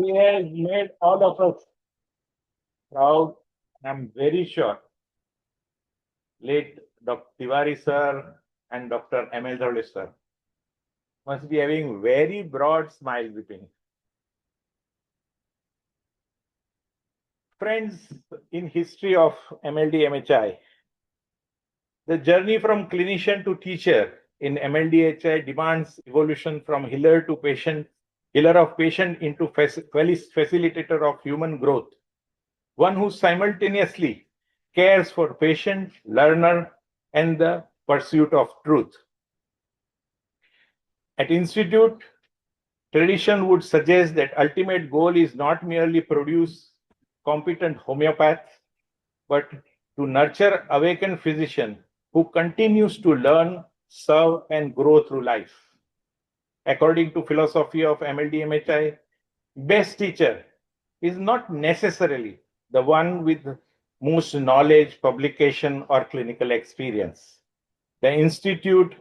He has made all of us proud. I'm very sure. Late Dr. Tiwari sir and Dr. Dhawale sir must be having very broad smile between. Friends, in history of MLDMHI, the journey from clinician to teacher in MLDHI demands evolution from healer to patient, healer of patient into facilitator of human growth. One who simultaneously cares for patient, learner, and the pursuit of truth. At Institute, tradition would suggest that ultimate goal is not merely produce competent homeopaths, but to nurture awakened physician who continues to learn, serve, and grow through life. According to philosophy of MLDMHI, best teacher is not necessarily the one with most knowledge, publication, or clinical experience. The Institute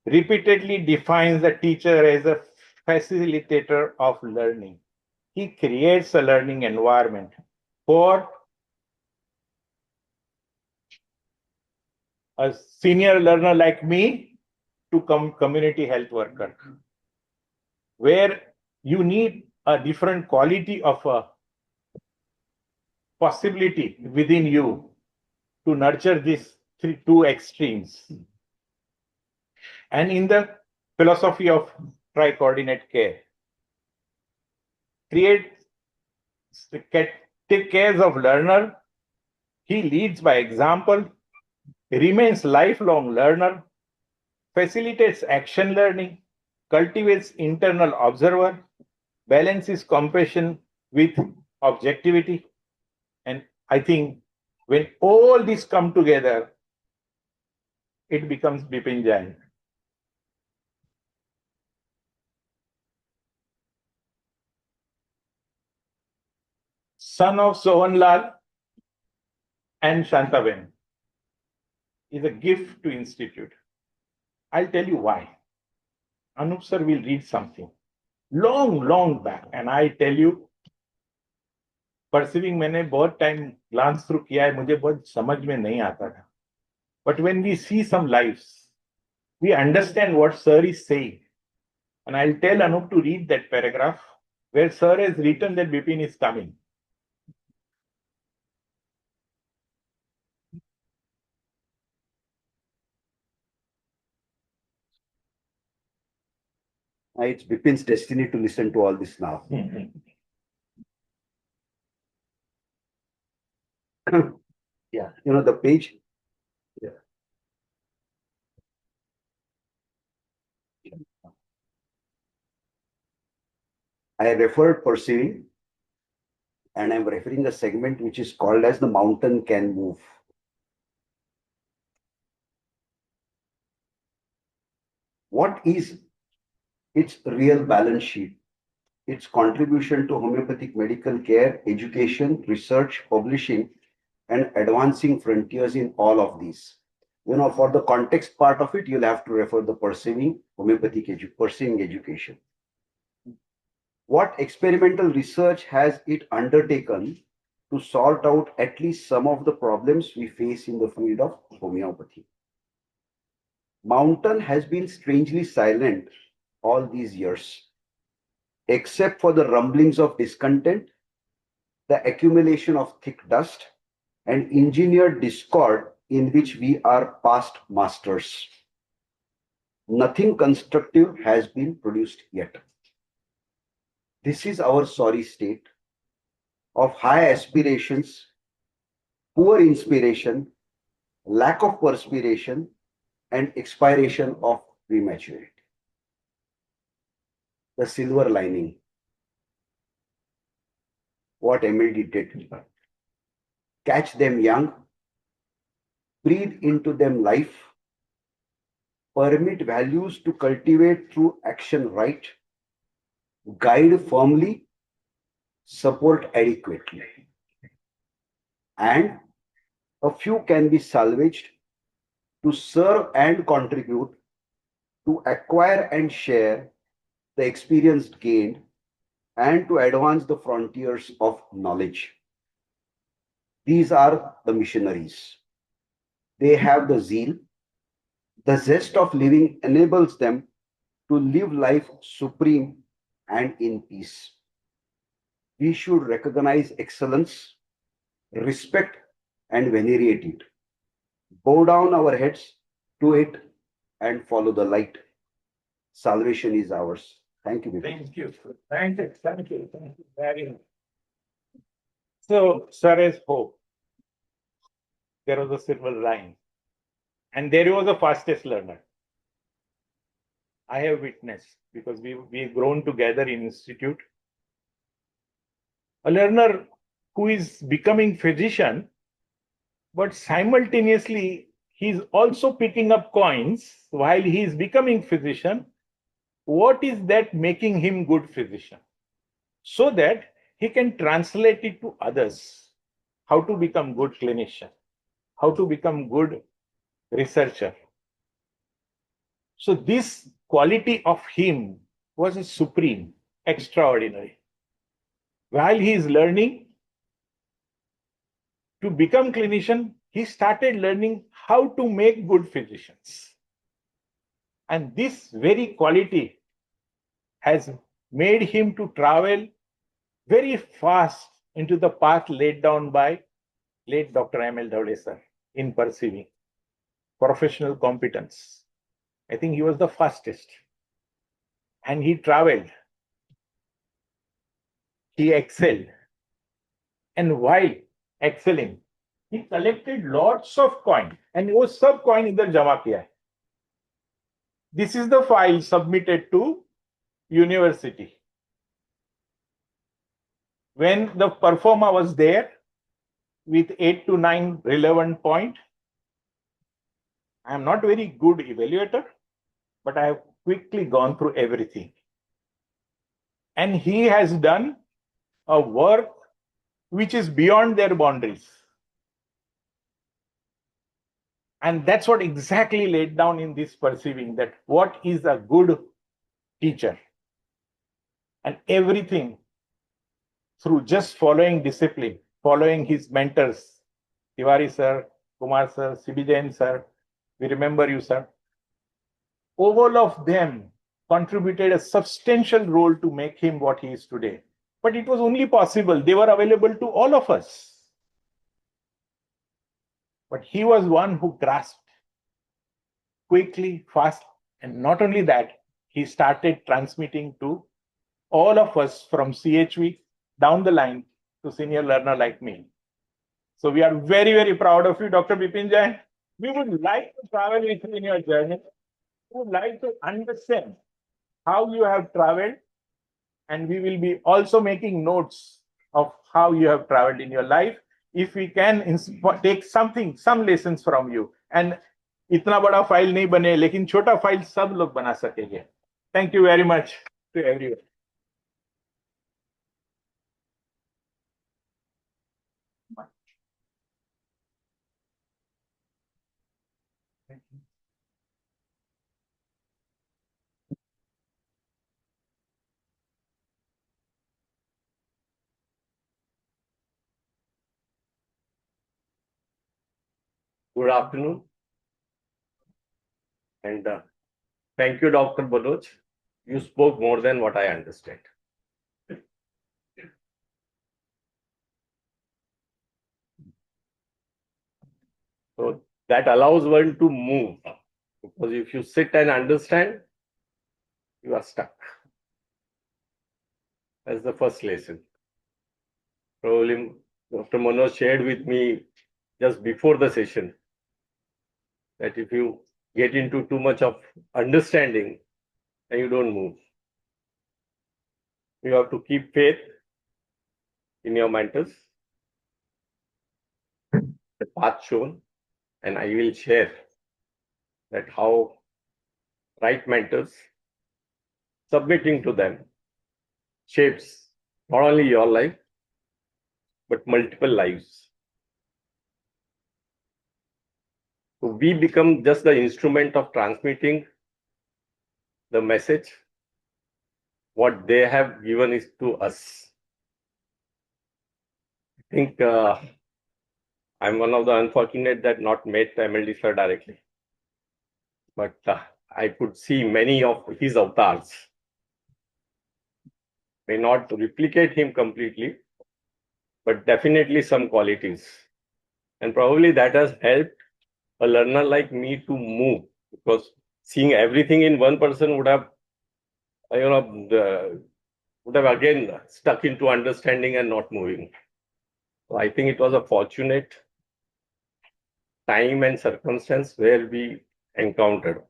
repeatedly defines the teacher as a facilitator of learning. He creates a learning environment for a senior learner like me to community health worker, where you need a different quality of a possibility within you to nurture these two extremes. And in the philosophy of tri-coordinate care, take care of learner, he leads by example, remains lifelong learner, facilitates action learning, cultivates internal observer, balances compassion with objectivity. And I think when all these come together, it becomes Bipin Jain. Son of Sohanlal and Shantaben is a gift to Institute. I'll tell you why. Anup sir will read something long back, and I tell you, perceiving मैंने बहुत time glance through किया है, मुझे बहुत समझ में नहीं आता था. But when we see some lives, we understand what sir is saying. And I'll tell Anup to read that paragraph where sir has written that Bipin is coming. It's Bipin's destiny to listen to all this now. Yeah, the page. Yeah. I referred perceiving, and I'm referring a segment which is called as the mountain can move. What is its real balance sheet? Its contribution to homeopathic medical care, education, research, publishing, and advancing frontiers in all of these. For the context part of it, you'll have to refer the perceiving perceiving education. What experimental research has it undertaken to sort out at least some of the problems we face in the field of homeopathy? Mountain has been strangely silent all these years, except for the rumblings of discontent, the accumulation of thick dust, and engineered discord in which we are past masters. Nothing constructive has been produced yet. This is our sorry state of high aspirations, poor inspiration, lack of perspiration, and expiration of prematurity. The silver lining. What MLD did. Catch them young, breathe into them life, permit values to cultivate through action right, guide firmly, support adequately. And a few can be salvaged to serve and contribute, to acquire and share the experience gained, and to advance the frontiers of knowledge. These are the missionaries. They have the zeal. The zest of living enables them to live life supreme and in peace. We should recognize excellence, respect, and venerate it. Bow down our heads to it and follow the light. Salvation is ours. Thank you, Bipin. Thank you. Thank you. Thank you. Thank you very much. So, sir has hope. There was a silver line. And there was a fastest learner. I have witnessed because we've grown together in institute. A learner who is becoming physician, but simultaneously he's also picking up coins while he is becoming physician. What is that making him good physician? So that he can translate it to others. How to become good clinician, how to become good researcher. So this quality of him was a supreme, extraordinary. While he is learning to become clinician, he started learning how to make good physicians. And this very quality has made him to travel very fast into the path laid down by late Dr. M.L. Dhawale sir in perceiving professional competence. I think he was the fastest. And he traveled. He excelled. And while excelling, he collected lots of coin. And वो सब coin इधर जमा किया है. This is the file submitted to university. When the performer was there with 8 to 9 relevant point, I am not very good evaluator, but I have quickly gone through everything. And he has done a work which is beyond their boundaries. And that's what exactly laid down in this perceiving, that what is a good teacher. And everything through just following discipline, following his mentors, Tiwari sir, Kumar sir, Bipin Jain sir, we remember you sir. All of them contributed a substantial role to make him what he is today. But it was only possible, they were available to all of us. But he was one who grasped quickly, fast, and not only that, he started transmitting to all of us from CHV down the line to senior learner like me. So we are very, very proud of you, Dr. Bipin Jain. We would like to travel with you in your journey. We would like to understand how you have traveled, and we will be also making notes of how you have traveled in your life. If we can take something, some lessons from you, and इतना बड़ा file नहीं बने, लेकिन छोटा file सब लोग बना सकेंगे. Thank you very much to everyone. Good afternoon, and thank you, Dr. Baloch. You spoke more than what I understand. So that allows one to move, because if you sit and understand, you are stuck. That's the first lesson. Probably Dr. Manoj shared with me just before the session that if you get into too much of understanding, then you don't move. You have to keep faith in your mentors, the path shown, and I will share that how right mentors, submitting to them, shapes not only your life, but multiple lives. So we become just the instrument of transmitting the message, what they have given is to us. I think I'm one of the unfortunate that not met MLD sir directly, but I could see many of his avatars. May not replicate him completely, but definitely some qualities. And probably that has helped a learner like me to move, because seeing everything in one person would have, would have again stuck into understanding and not moving. So I think it was a fortunate time and circumstance where we encountered.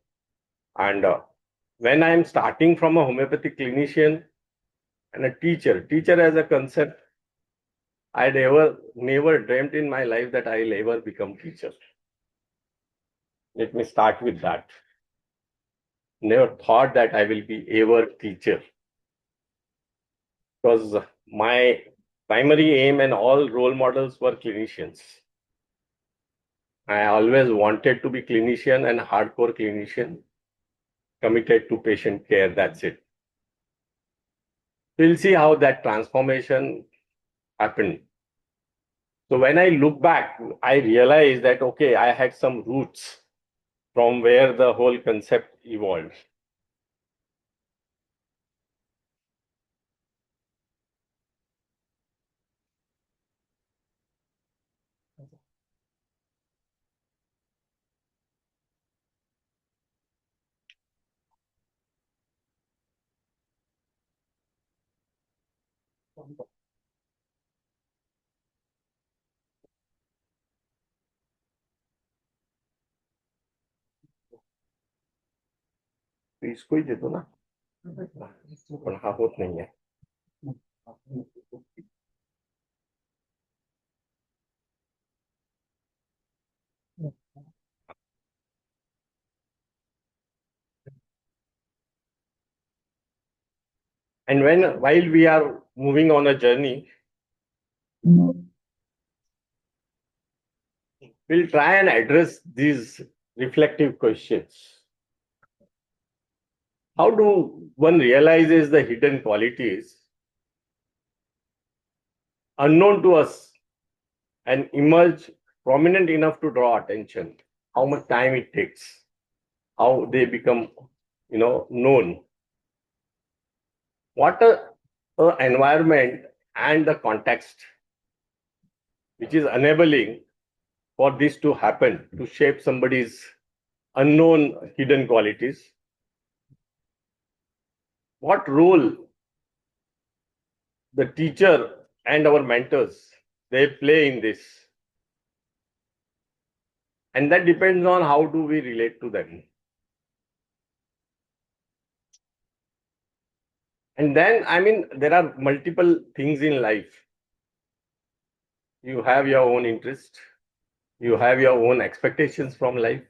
And when I'm starting from a homeopathic clinician and a teacher as a concept, I'd never dreamt in my life that I'll ever become teacher. Let me start with that. Never thought that I will be ever teacher, because my primary aim and all role models were clinicians. I always wanted to be clinician and hardcore clinician, committed to patient care. That's it. We'll see how that transformation happened. So when I look back, I realized that, okay, I had some roots from where the whole concept evolved. इसको ही दे दो ना, पण हा होत नाहीये. And while we are moving on a journey, we'll try and address these reflective questions. How do one realizes the hidden qualities unknown to us and emerge prominent enough to draw attention? How much time it takes? How they become, known? What a environment and the context which is enabling for this to happen, to shape somebody's unknown hidden qualities? What role the teacher and our mentors, they play in this? And that depends on how do we relate to them. And then, there are multiple things in life. You have your own interest. You have your own expectations from life.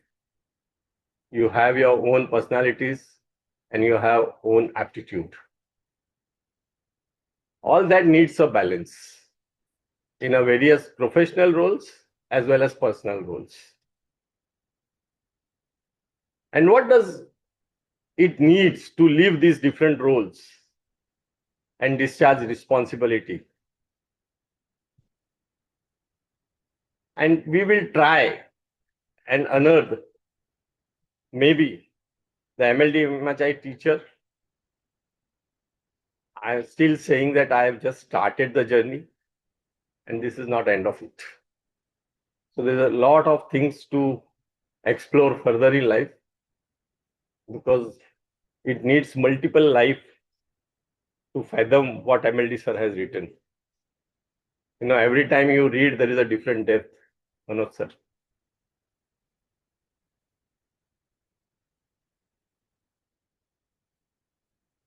You have your own personalities, and you have own aptitude. All that needs a balance in a various professional roles as well as personal roles. And what does it needs to live these different roles and discharge responsibility? And we will try and unearth maybe the MLDMHI teacher. I'm still saying that I have just started the journey and this is not end of it. So there's a lot of things to explore further in life, because it needs multiple life to fathom what MLD sir has written. Every time you read, there is a different depth, Manoj sir.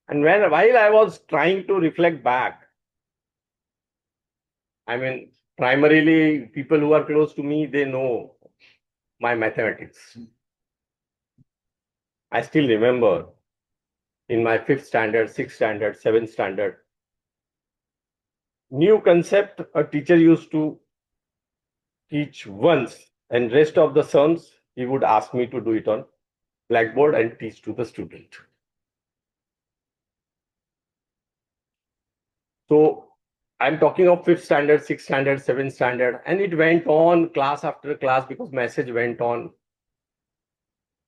And while I was trying to reflect back, primarily people who are close to me, they know my mathematics. I still remember in my 5th standard, 6th standard, 7th standard, new concept a teacher used to teach once, and rest of the sums he would ask me to do it on blackboard and teach to the student. So I'm talking of 5th standard, 6th standard, 7th standard, and it went on class after class because message went on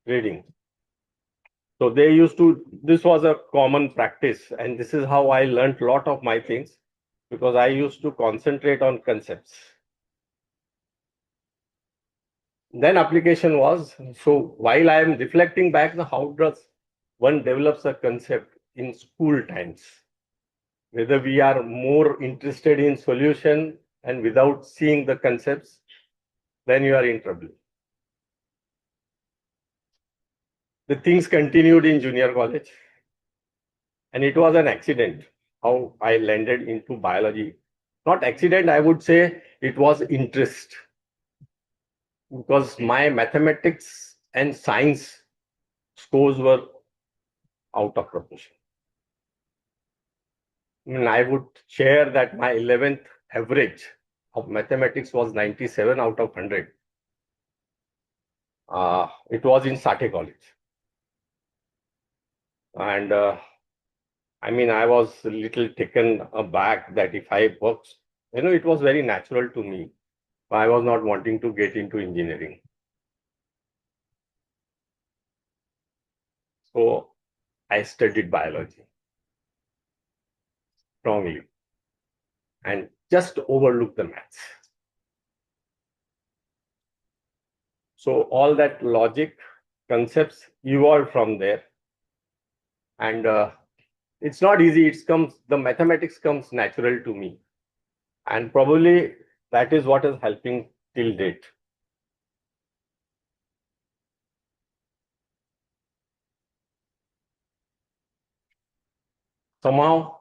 reading. So they used to, this was a common practice, and this is how I learned a lot of my things, because I used to concentrate on concepts. Then application was, so while I am reflecting back, how does one develops a concept in school times? Whether we are more interested in solution and without seeing the concepts, then you are in trouble. The things continued in junior college, and it was an accident how I landed into biology. Not accident, I would say it was interest, because my mathematics and science scores were out of proportion. I would share that my 11th average of mathematics was 97 out of 100. It was in Sathe College. And I was a little taken aback that if I worked, it was very natural to me. I was not wanting to get into engineering. So I studied biology strongly and just overlooked the maths. So all that logic concepts evolved from there. And it's not easy. The mathematics comes natural to me. And probably that is what is helping till date. Somehow,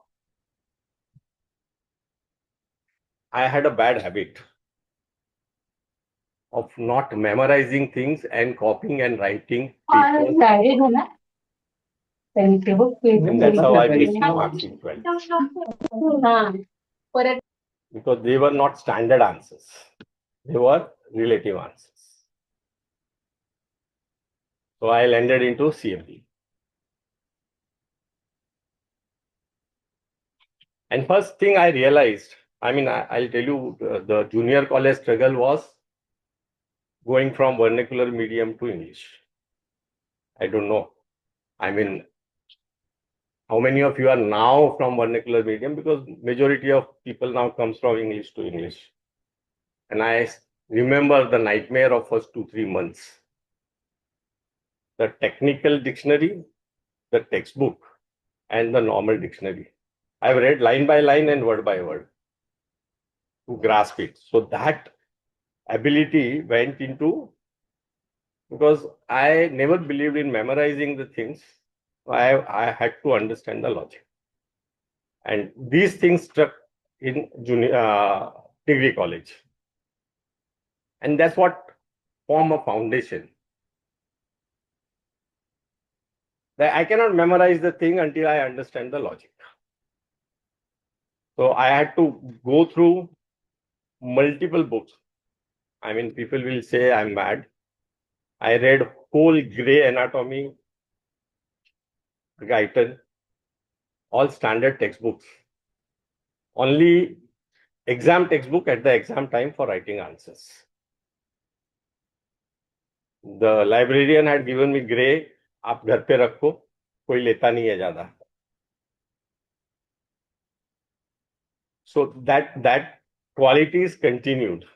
I had a bad habit of not memorizing things and copying and writing papers. And that's how I missed marks in 12th. Because they were not standard answers. They were relative answers. So I landed into CFD. And first thing I realized, I'll tell you, the junior college struggle was going from vernacular medium to English. I don't know. How many of you are now from vernacular medium? Because majority of people now comes from English to English. And I remember the nightmare of first 2-3 months. The technical dictionary, the textbook, and the normal dictionary. I've read line by line and word by word to grasp it. So that ability went into, because I never believed in memorizing the things. I had to understand the logic. And these things struck in degree college. And that's what form a foundation. That I cannot memorize the thing until I understand the logic. So I had to go through multiple books. People will say I'm mad. I read whole Gray anatomy, Guyton, all standard textbooks. Only exam textbook at the exam time for writing answers. The librarian had given me Gray, आप घर पे रखो, कोई लेता नहीं है ज़्यादा. So that qualities continued.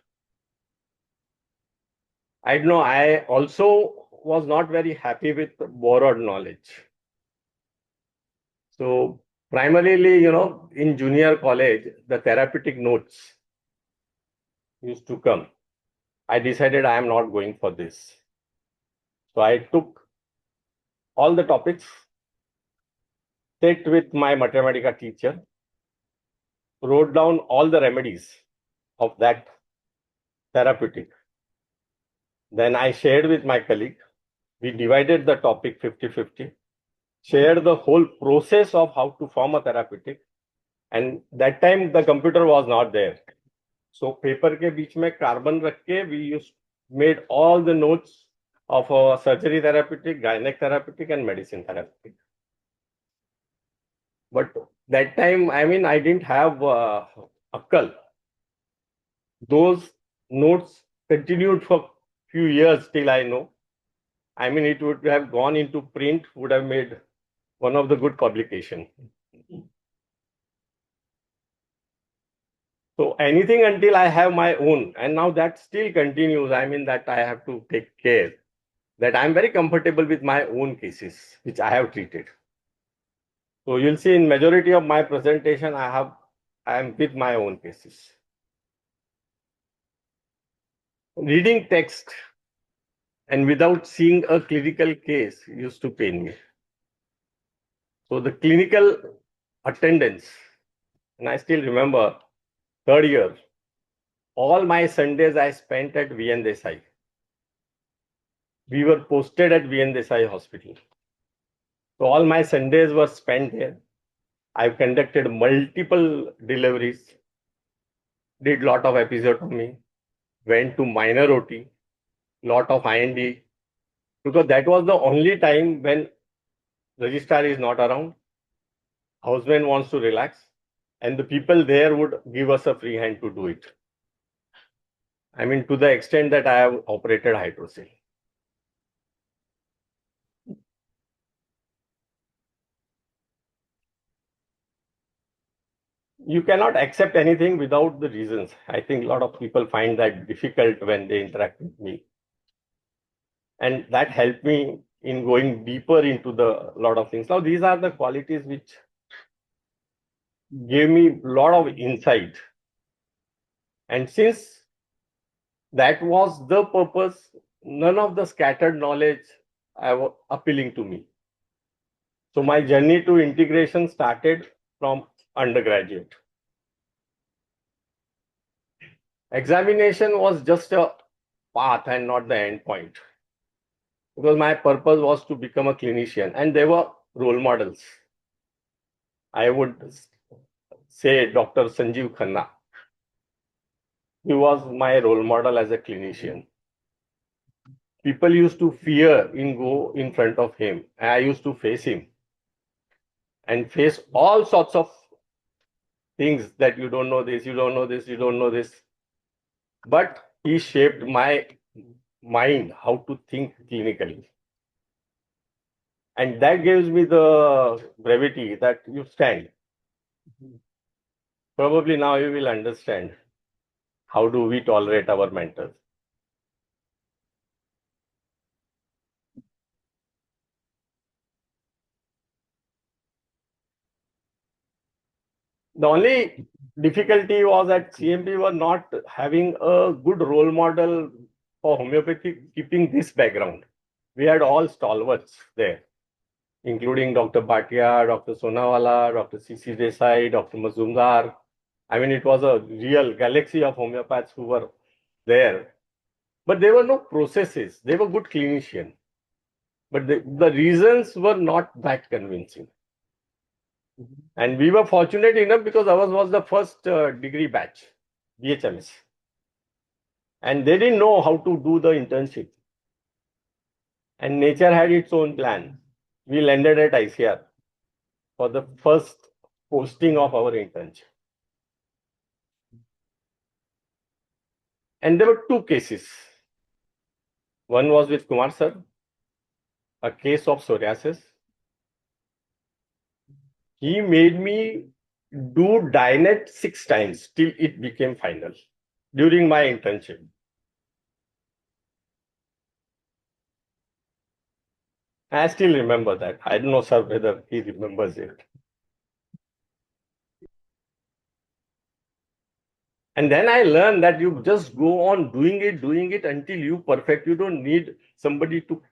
I don't know, I also was not very happy with borrowed knowledge. So primarily, in junior college, the therapeutic notes used to come. I decided I am not going for this. So I took all the topics, sat with my Mathematica teacher, wrote down all the remedies of that therapeutic. Then I shared with my colleague. We divided the topic 50-50, shared the whole process of how to form a therapeutic. And that time the computer was not there. So paper ke beech mein carbon rakh ke we made all the notes of a surgery therapeutic, gynec therapeutic, and medicine therapeutic. But that time, I mean, I didn't have Akkal. Those notes continued for few years till I know. I mean, it would have gone into print, would have made one of the good publication. So anything until I have my own, and now that still continues. I mean, that I have to take care that I'm very comfortable with my own cases, which I have treated. So you'll see in majority of my presentation, I am with my own cases. Reading text and without seeing a clinical case used to pain me. So the clinical attendance, and I still remember third year, all my Sundays I spent at VN Desai. We were posted at VN Desai Hospital. So all my Sundays were spent there. I've conducted multiple deliveries, did lot of episiotomy, went to minor OT, lot of IND, because that was the only time when registrar is not around, houseman wants to relax, and the people there would give us a free hand to do it. I mean, to the extent that I have operated hydrocele. You cannot accept anything without the reasons. I think a lot of people find that difficult when they interact with me. And that helped me in going deeper into the lot of things. Now, these are the qualities which gave me a lot of insight. And since that was the purpose, none of the scattered knowledge was appealing to me. So my journey to integration started from undergraduate. Examination was just a path and not the end point. Because my purpose was to become a clinician, and they were role models. I would say Dr. Sanjeev Khanna. He was my role model as a clinician. People used to fear in go in front of him. And I used to face him and face all sorts of things that you don't know this, you don't know this, you don't know this. But he shaped my mind how to think clinically. And that gives me the brevity that you stand. Probably now you will understand how do we tolerate our mentors. The only difficulty was that CMP were not having a good role model for homeopathy, keeping this background. We had all stalwarts there, including Dr. Bhatia, Dr. Sonawala, Dr. C.C. Desai, Dr. Mazumdar. I mean, it was a real galaxy of homeopaths who were there. But there were no processes. They were good clinicians. But the reasons were not that convincing. And we were fortunate enough because ours was the first degree batch, BHMS. And they didn't know how to do the internship. And nature had its own plan. We landed at ICR for the first posting of our internship. And there were two cases. One was with Kumar sir, a case of psoriasis. He made me do Dynet 6 times till it became final during my internship. I still remember that. I don't know, sir, whether he remembers it. And then I learned that you just go on doing it until you perfect. You don't need somebody to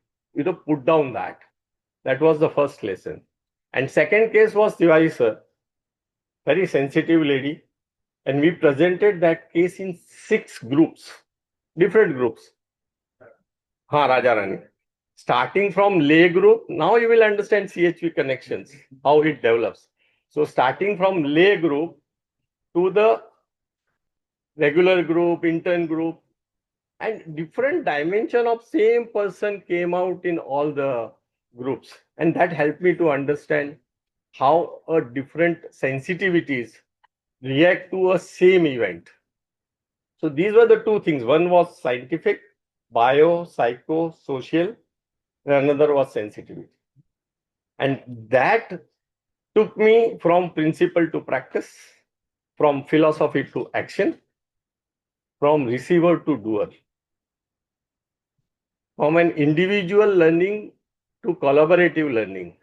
put down that. That was the first lesson. And second case was Tiwari sir, very sensitive lady. And we presented that case in 6 groups, different groups. Raja Rani. Starting from lay group, now you will understand CHV connections, how it develops. So starting from lay group to the regular group, intern group, and different dimension of same person came out in all the groups. And that helped me to understand how a different sensitivities react to a same event. So these were the two things. One was scientific, bio, psycho, social, and another was sensitivity. And that took me from principle to practice, from philosophy to action, from receiver to doer, from an individual learning to collaborative learning.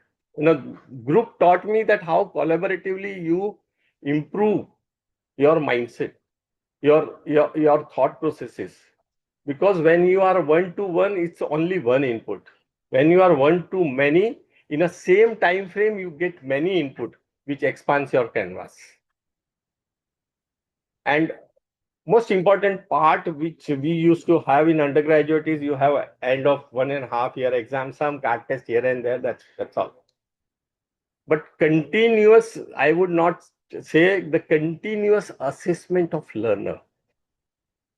Group taught me that how collaboratively you improve your mindset, your thought processes. Because when you are one to one, it's only one input. When you are one to many, in a same time frame, you get many input, which expands your canvas. And most important part which we used to have in undergraduate is you have end of 1.5 year exam, some CAT test here and there. That's all. But continuous, I would not say the continuous assessment of learner,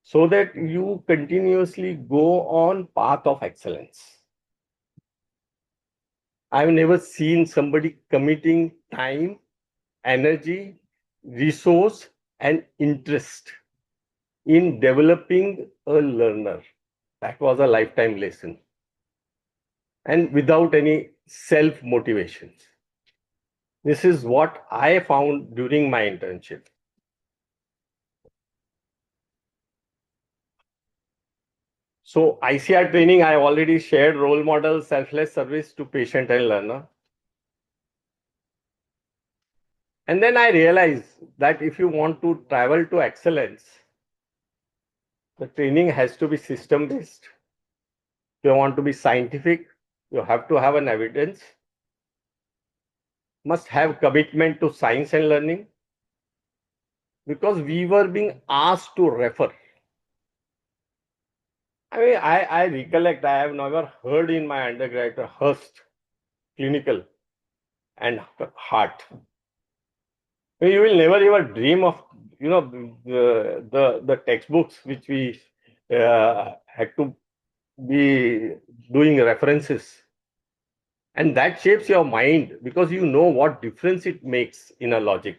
so that you continuously go on path of excellence. I've never seen somebody committing time, energy, resource, and interest in developing a learner. That was a lifetime lesson. And without any self-motivations. This is what I found during my internship. So ICR training, I already shared role model, selfless service to patient and learner. And then I realized that if you want to travel to excellence, the training has to be system-based. If you want to be scientific, you have to have an evidence, must have commitment to science and learning, because we were being asked to refer. I mean, I recollect, I have never heard in my undergraduate Hearst, clinical and heart. You will never ever dream of, the textbooks which we had to be doing references. And that shapes your mind because you know what difference it makes in a logic.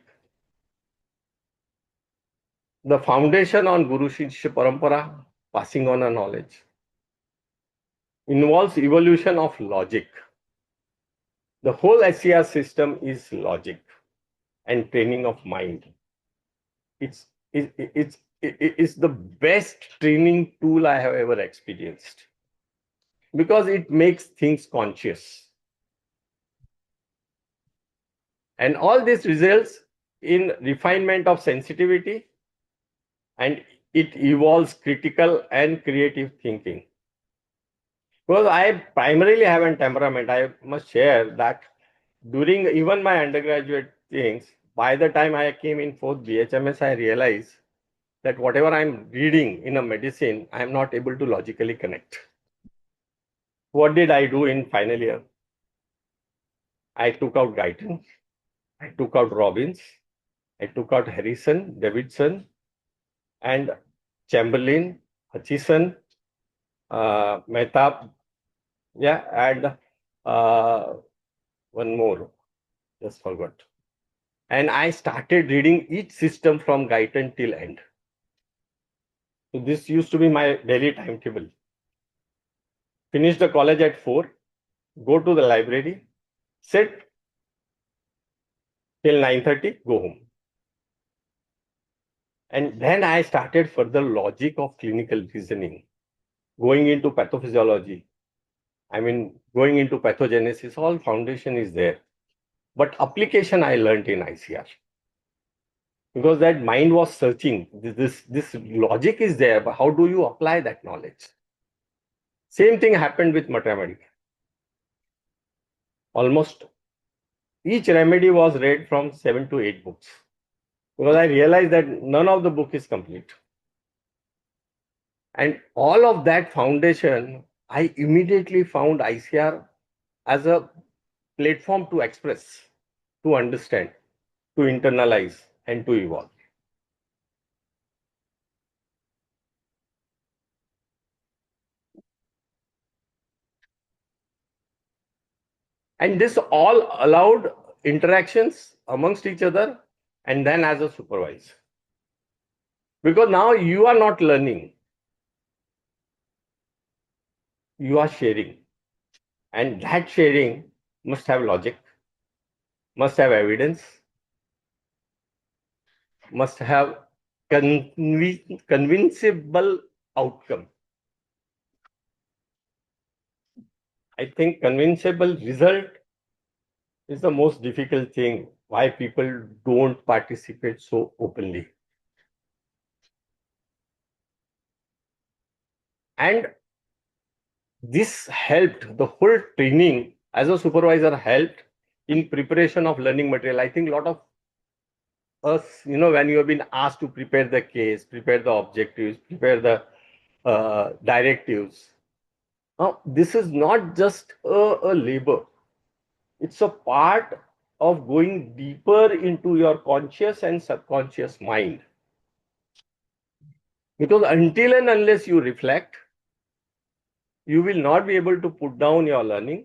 The foundation on Guru Shishya Parampara, passing on a knowledge, involves evolution of logic. The whole SCR system is logic and training of mind. It's the best training tool I have ever experienced because it makes things conscious. And all this results in refinement of sensitivity, and it evolves critical and creative thinking. Because I primarily have a temperament, I must share that during even my undergraduate things, by the time I came in 4th BHMS, I realized that whatever I'm reading in a medicine, I'm not able to logically connect. What did I do in final year? I took out Guyton, I took out Robbins, I took out Harrison, Davidson, and Chamberlain, Hutchison, Mehta, and one more, just forgot. And I started reading each system from Guyton till end. So this used to be my daily timetable. Finish the college at 4, go to the library, sit till 9:30, go home. And then I started further logic of clinical reasoning, going into pathophysiology. I mean, going into pathogenesis, all foundation is there. But application I learned in ICR. Because that mind was searching. This logic is there, but how do you apply that knowledge? Same thing happened with mathematics. Almost each remedy was read from 7 to 8 books. Because I realized that none of the book is complete. And all of that foundation, I immediately found ICR as a platform to express, to understand, to internalize, and to evolve. And this all allowed interactions amongst each other, and then as a supervisor. Because now you are not learning, you are sharing. And that sharing must have logic, must have evidence, must have convincible outcome. I think convincible result is the most difficult thing why people don't participate so openly. And this helped, the whole training as a supervisor helped in preparation of learning material. I think a lot of us, when you have been asked to prepare the case, prepare the objectives, prepare the directives. Now, this is not just a labor. It's a part of going deeper into your conscious and subconscious mind. Because until and unless you reflect, you will not be able to put down your learning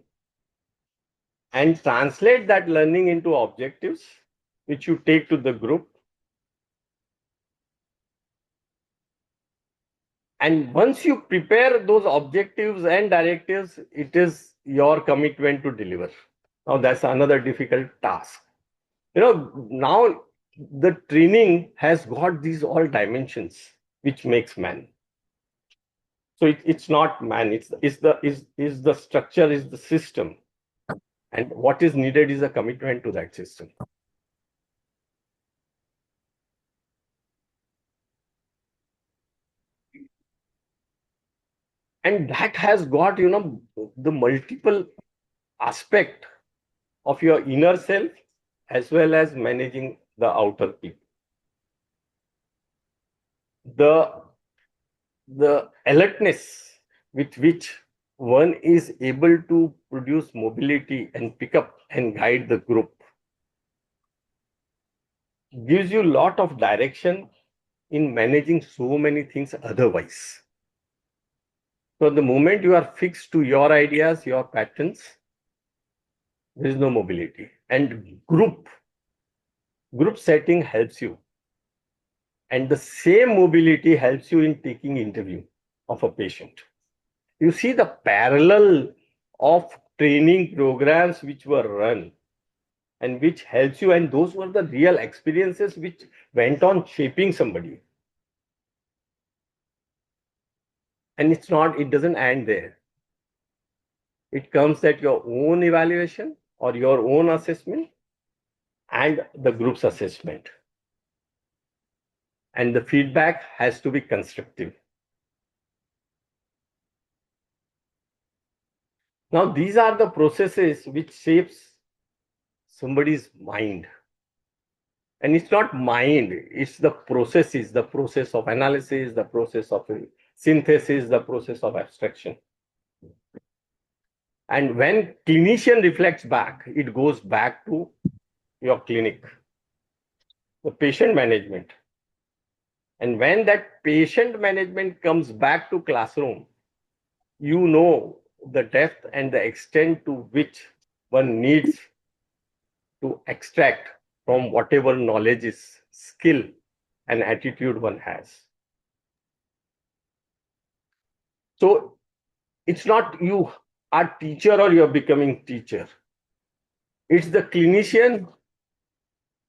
and translate that learning into objectives, which you take to the group. And once you prepare those objectives and directives, it is your commitment to deliver. Now, that's another difficult task. Now the training has got these all dimensions, which makes man. So it's not man, it's the structure, is the system. And what is needed is a commitment to that system. And that has got, the multiple aspect of your inner self as well as managing the outer people. The alertness with which one is able to produce mobility and pick up and guide the group gives you a lot of direction in managing so many things otherwise. So the moment you are fixed to your ideas, your patterns, there is no mobility. And group setting helps you. And the same mobility helps you in taking interview of a patient. You see the parallel of training programs which were run and which helps you, and those were the real experiences which went on shaping somebody. And it doesn't end there. It comes at your own evaluation or your own assessment and the group's assessment. And the feedback has to be constructive. Now, these are the processes which shapes somebody's mind. And it's not mind, it's the processes, the process of analysis, the process of synthesis, the process of abstraction. And when clinician reflects back, it goes back to your clinic, the patient management. And when that patient management comes back to classroom, you know the depth and the extent to which one needs to extract from whatever knowledge is, skill and attitude one has. So it's not you are teacher or you're becoming teacher. It's the clinician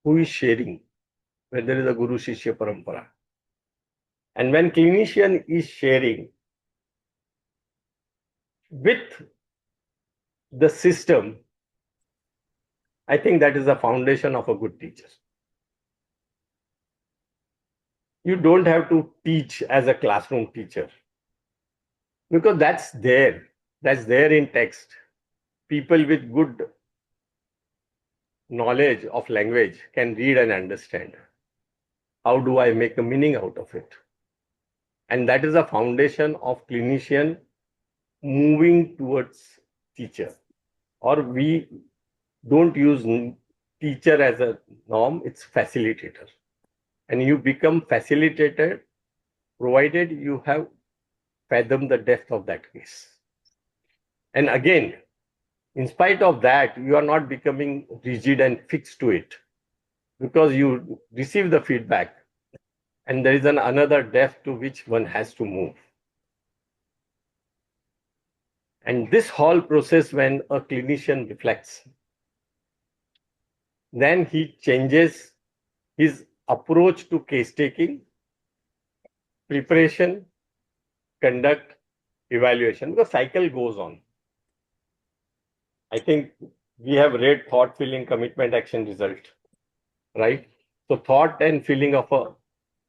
who is sharing, where there is a Guru Shishya Parampara. And when clinician is sharing with the system, I think that is the foundation of a good teacher. You don't have to teach as a classroom teacher, because that's there in text. People with good knowledge of language can read and understand. How do I make a meaning out of it? And that is the foundation of clinician moving towards teacher. Or we don't use teacher as a norm, it's facilitator. And you become facilitator provided you have fathomed the depth of that case. And again, in spite of that, you are not becoming rigid and fixed to it, because you receive the feedback and there is another depth to which one has to move. And this whole process, when a clinician reflects, then he changes his approach to case taking, preparation, conduct, evaluation, because cycle goes on. I think we have read thought, feeling, commitment, action, result, right? So thought and feeling of a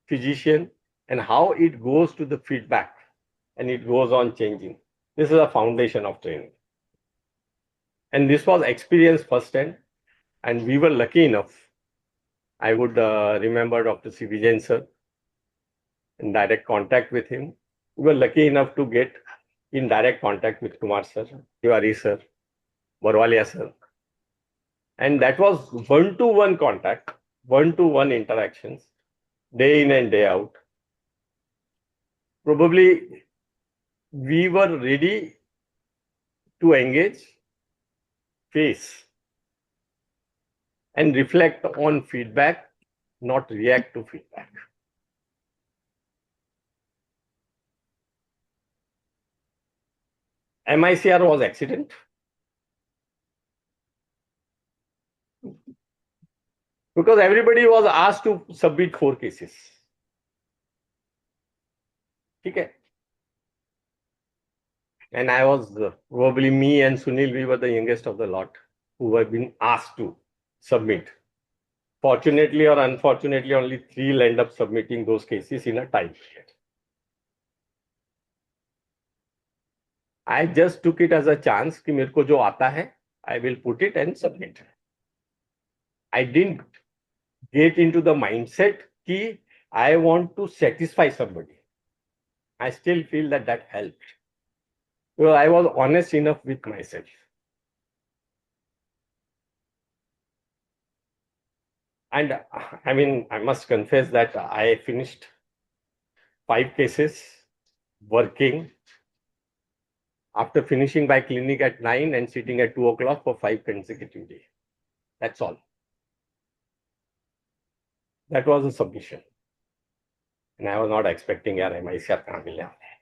physician and how it goes to the feedback and it goes on changing. This is a foundation of training. And this was experienced firsthand, and we were lucky enough. I would remember Dr. C.V. Jain sir, in direct contact with him. We were lucky enough to get in direct contact with Kumar sir, Tiwari sir, Barwalia sir. And that was one-to-one contact, one-to-one interactions, day in and day out. Probably we were ready to engage, face, and reflect on feedback, not react to feedback. MICR was accident. Because everybody was asked to submit 4 cases. Okay. And I was probably, me and Sunil, we were the youngest of the lot who have been asked to submit. Fortunately or unfortunately, only 3 will end up submitting those cases in a time period. I just took it as a chance कि मेरे को जो आता है, I will put it and submit. I didn't get into the mindset कि I want to satisfy somebody. I still feel that that helped. Well, I was honest enough with myself. And I mean, I must confess that I finished 5 cases working after finishing my clinic at 9 and sitting at 2 o'clock for 5 consecutive days. That's all. That was a submission. And I was not expecting यार MICR कहाँ मिल जाता है.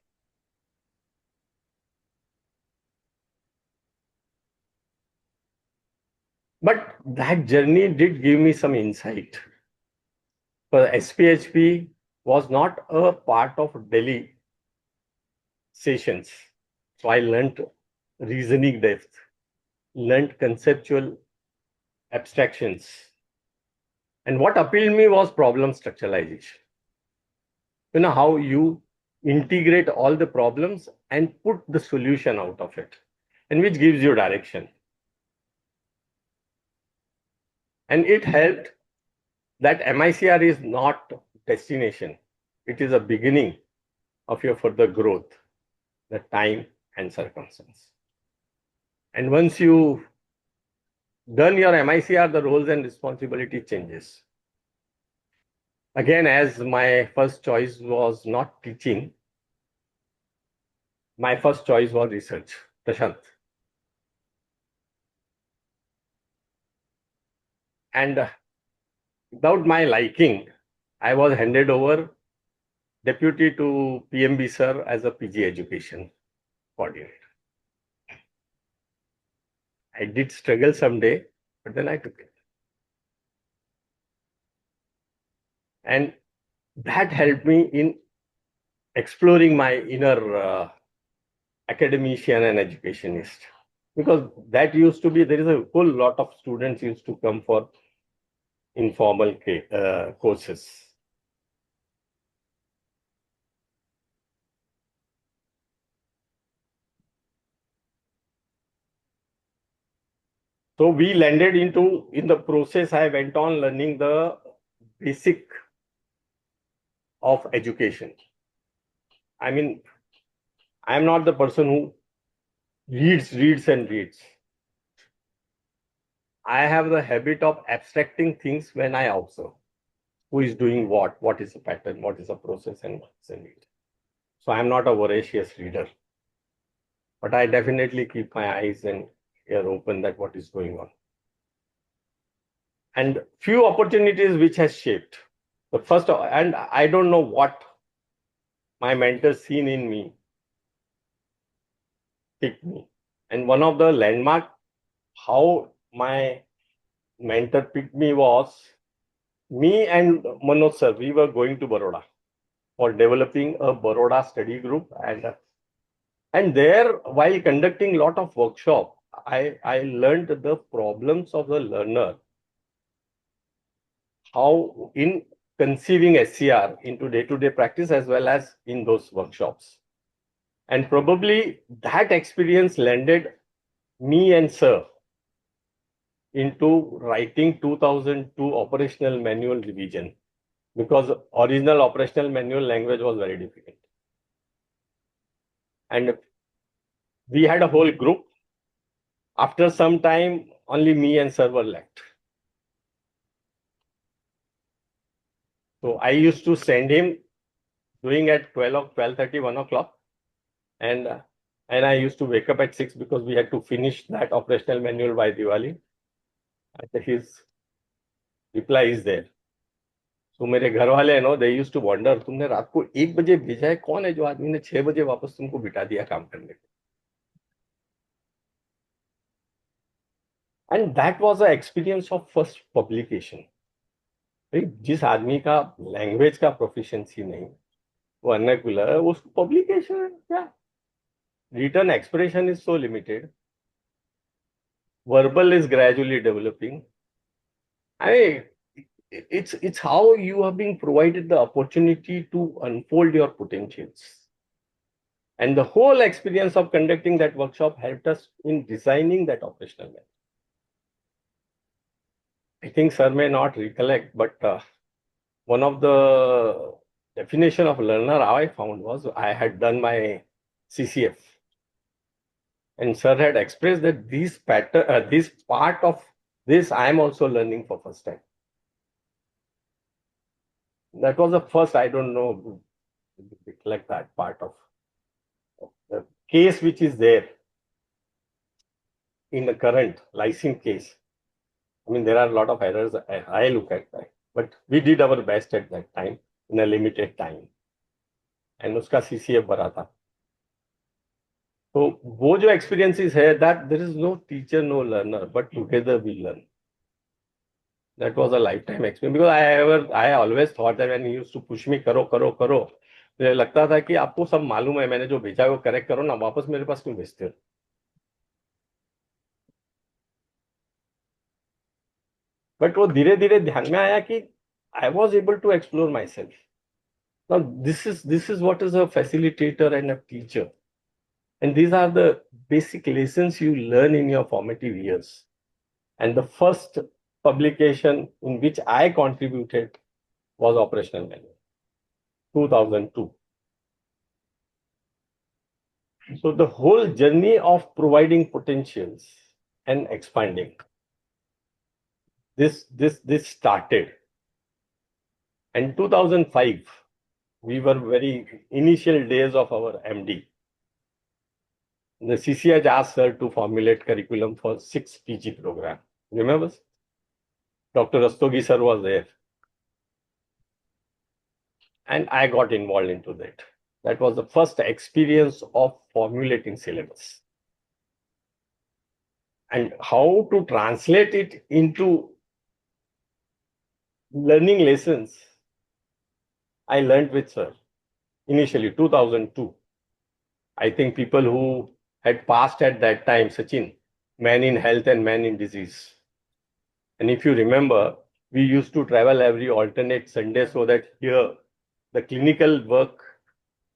But that journey did give me some insight. But SPHP was not a part of Delhi sessions. So I learned reasoning depth, learned conceptual abstractions. And what appealed me was problem structuralization. You know, how you integrate all the problems and put the solution out of it, and which gives you direction. And it helped that MICR is not destination. It is a beginning of your further growth, the time and circumstance. And once you done your MICR, the roles and responsibility changes. Again, as my first choice was not teaching, my first choice was research, Prashant. And without my liking, I was handed over deputy to PMB sir as a PG education coordinator. I did struggle someday, but then I took it. And that helped me in exploring my inner academician and educationist. Because that used to be, there is a whole lot of students used to come for informal courses. So we landed into, in the process, I went on learning the basic of education. I mean, I am not the person who reads and reads. I have the habit of abstracting things when I observe. Who is doing what is the pattern, what is the process, and what's the need. So I am not a voracious reader. But I definitely keep my eyes and ear open that what is going on. And few opportunities which has shaped. The first, and I don't know what my mentor seen in me, picked me. And one of the landmark, how my mentor picked me was, me and Manoj sir, we were going to Baroda for developing a Baroda study group. And there, while conducting lot of workshop, I learned the problems of the learner, how in conceiving SCR into day-to-day practice as well as in those workshops. And probably that experience landed me and sir into writing 2002 operational manual revision, because original operational manual language was very difficult. And we had a whole group. After some time, only me and sir were left. So I used to send him doing at 12:30, 1 o'clock. And I used to wake up at 6 because we had to finish that operational manual by Diwali. And his reply is there. So मेरे घर वाले है no, they used to wonder, तुमने रात को 1 बजे भेजा है, कौन है जो आदमी ने 6 बजे वापस तुमको बिठा दिया काम करने को. And that was an experience of first publication. जिस आदमी का लैंग्वेज का प्रोफिशिएंसी नहीं, वो वर्नाक्युलर है, उसको पब्लिकेशन क्या, written expression is so limited, verbal is gradually developing. I mean, it's how you are being provided the opportunity to unfold your potentials. And the whole experience of conducting that workshop helped us in designing that operational manual. I think sir may not recollect, but one of the definition of learner I found was, I had done my CCF. And sir had expressed that this part of this I am also learning for first time. That was the first, I don't know, like that part of the case which is there in the current lysine case. I mean, there are a lot of errors. I look at that, but we did our best at that time in a limited time. And uska CCF भरा था. So वो जो experiences है, that there is no teacher, no learner, but together we learn. That was a lifetime experience, because I always thought that when he used to push me, करो करो करो, मुझे लगता था कि आपको सब मालूम है, मैंने जो भेजा है वो करेक्ट करो ना, वापस मेरे पास क्यों भेजते हो. बट वो धीरे धीरे ध्यान में आया कि I was able to explore myself. Now this is what is a facilitator and a teacher, and these are the basic lessons you learn in your formative years. And the first publication in which I contributed was Operational Manual, 2002. So the whole journey of providing potentials and expanding, this started. In 2005, we were very initial days of our MD. The CCH asked her to formulate curriculum for 6 PG program. Remember? Dr. Rastogi sir was there. And I got involved into that. That was the first experience of formulating syllabus. And how to translate it into learning lessons, I learned with sir. Initially, 2002. I think people who had passed at that time, Sachin, Man in Health and Man in Disease. And if you remember, we used to travel every alternate Sunday so that here the clinical work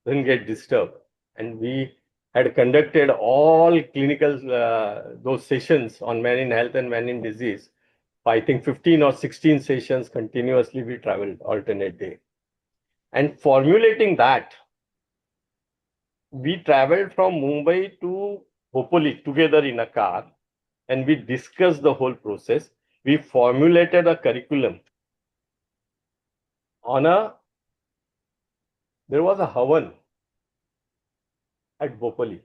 doesn't get disturbed. And we had conducted all clinical those sessions on Man in Health and Man in Disease. I think 15 or 16 sessions continuously we traveled alternate day. And formulating that, we traveled from Mumbai to Hopoli together in a car, and we discussed the whole process. We formulated a curriculum on there was a Havan at Bhopali.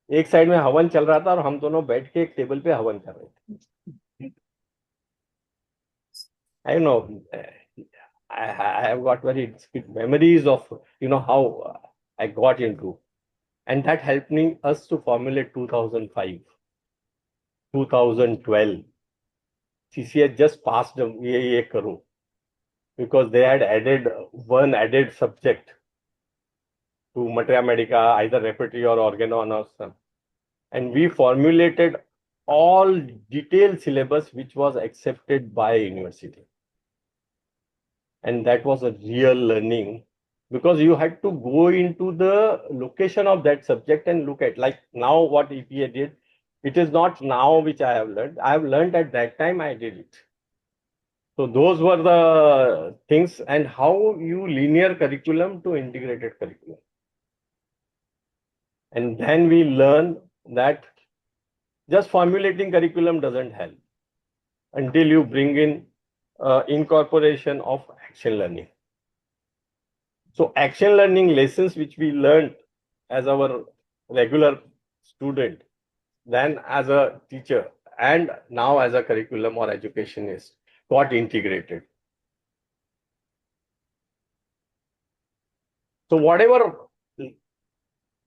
एक side में हवन चल रहा था और हम दोनों बैठ के एक टेबल पे हवन कर रहे थे. I know I have got very distinct memories of how I got into, and that helped me us to formulate 2005, 2012. CCH just passed ये करूं because they had added one added subject to Materia Medica, either repertory or organon or some, and we formulated all detailed syllabus which was accepted by university. And that was a real learning because you had to go into the location of that subject and look at, like now what EPA did. It is not now which I have learned. I have learned at that time I did it. So those were the things, and how you linear curriculum to integrated curriculum. And then we learn that just formulating curriculum doesn't help until you bring in incorporation of action learning. So action learning lessons which we learned as our regular student, then as a teacher, and now as a curriculum or educationist, got integrated. So whatever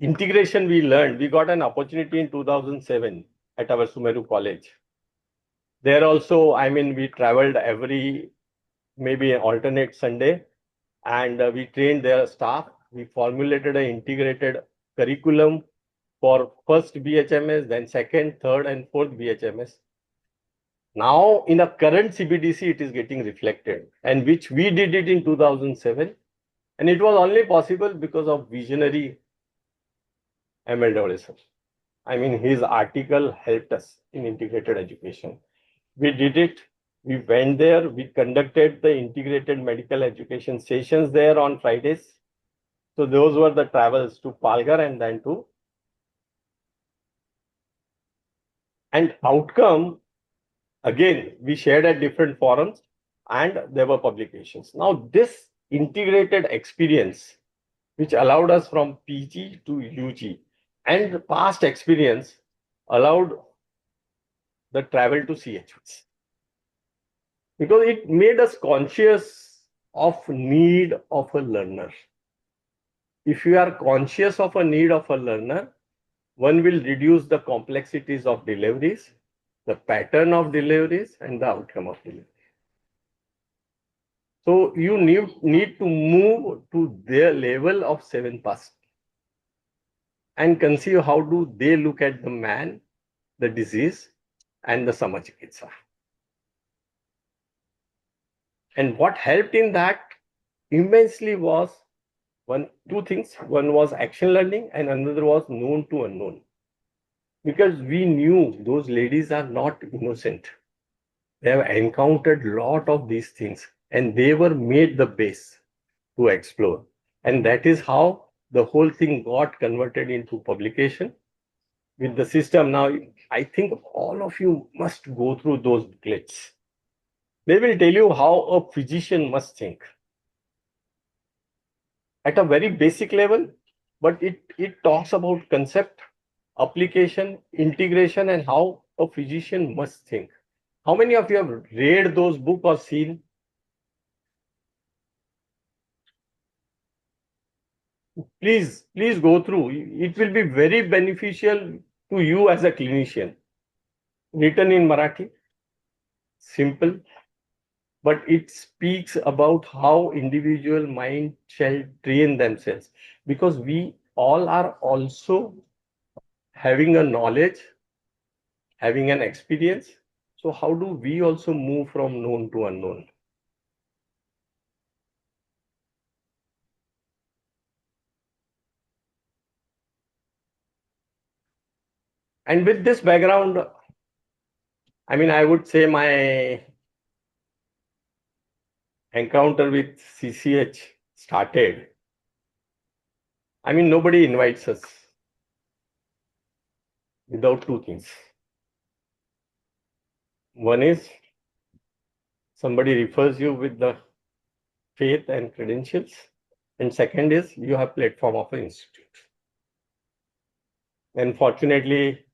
integration we learned, we got an opportunity in 2007 at our Sumeru College. There also, we traveled every maybe alternate Sunday, and we trained their staff. We formulated an integrated curriculum for first BHMS, then second, third, and fourth BHMS. Now, in the current CBDC, it is getting reflected, and which we did it in 2007. And it was only possible because of visionary MLDMHI. His article helped us in integrated education. We did it. We went there. We conducted the integrated medical education sessions there on Fridays. So those were the travels to Palghar and then to. And outcome, again, we shared at different forums and there were publications. Now this integrated experience, which allowed us from PG to UG, and past experience allowed the travel to CHs. Because it made us conscious of need of a learner. If you are conscious of a need of a learner, one will reduce the complexities of deliveries, the pattern of deliveries, and the outcome of delivery. So you need to move to their level of 7+ and conceive how do they look at the man, the disease, and the samachikitsa. And what helped in that immensely was two things. One was action learning and another was known to unknown. Because we knew those ladies are not innocent. They have encountered a lot of these things and they were made the base to explore. And that is how the whole thing got converted into publication with the system. Now, I think all of you must go through those booklets. They will tell you how a physician must think at a very basic level, but it talks about concept, application, integration, and how a physician must think. How many of you have read those books or seen? Please go through. It will be very beneficial to you as a clinician. Written in Marathi, simple, but it speaks about how individual mind shall train themselves, because we all are also having a knowledge, having an experience. So how do we also move from known to unknown? And with this background, I would say my encounter with CCH started. Nobody invites us without two things. One is somebody refers you with the faith and credentials. And second is you have platform of an institute. And fortunately,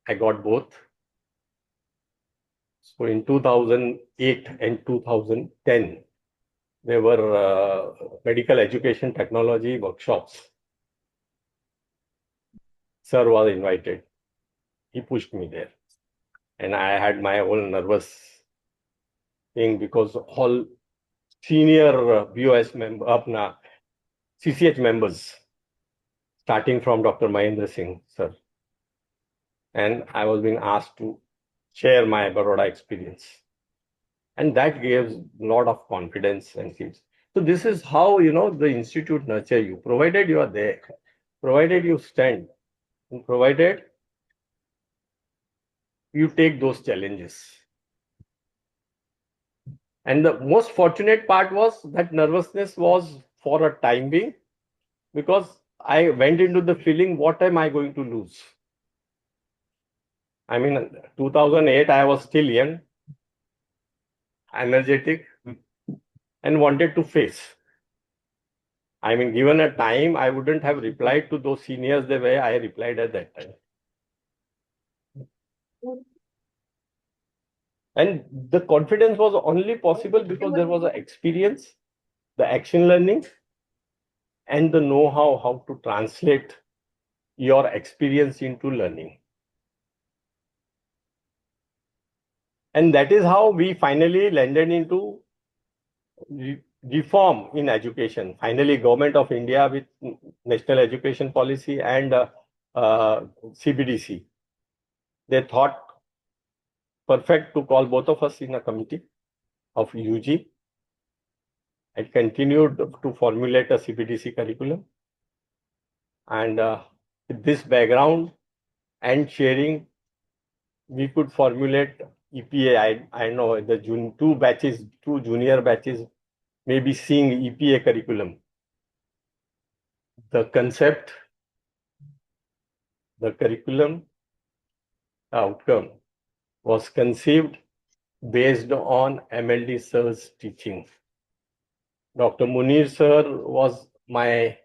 I got both. So in 2008 and 2010, there were medical education technology workshops. Sir was invited. He pushed me there. And I had my own nervous thing because all senior BOS members, CCH members, starting from Dr. Mahendra Singh, sir. And I was being asked to share my Baroda experience. And that gives a lot of confidence and gives. So this is how, the institute nurture you, provided you are there, provided you stand, and provided you take those challenges. And the most fortunate part was that nervousness was for a time being, because I went into the feeling, what am I going to lose? I mean, 2008, I was still young, energetic, and wanted to face. I mean, given a time, I wouldn't have replied to those seniors the way I replied at that time. And the confidence was only possible because there was an experience, the action learning, and the know-how how to translate your experience into learning. And that is how we finally landed into reform in education. Finally, Government of India with National Education Policy and CBDC, they thought perfect to call both of us in a committee of UG and continued to formulate a CBDC curriculum. And with this background and sharing, we could formulate EPA. I know the two junior batches may be seeing EPA curriculum. The concept, the curriculum, outcome was conceived based on MLD sir's teaching. Dr. Munir sir was my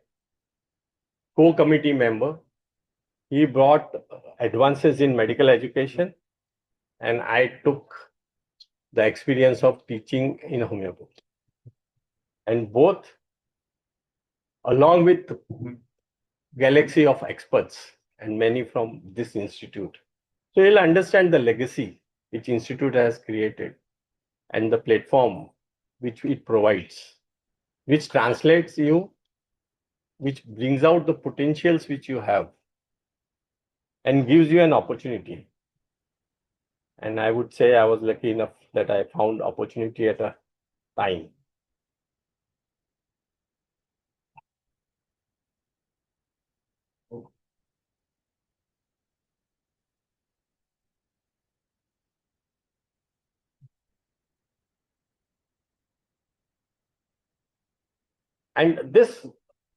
co-committee member. He brought advances in medical education, and I took the experience of teaching in homeopathy. And both, along with galaxy of experts and many from this institute. So you'll understand the legacy which institute has created and the platform which it provides, which translates you, which brings out the potentials which you have and gives you an opportunity. And I would say I was lucky enough that I found opportunity at a time. And this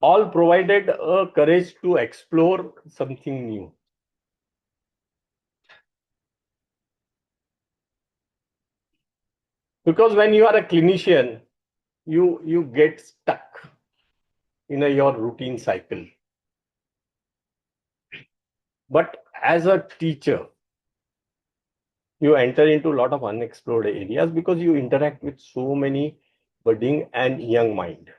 all provided a courage to explore something new. Because when you are a clinician, you get stuck in your routine cycle. But as a teacher, you enter into a lot of unexplored areas because you interact with so many budding and young mind.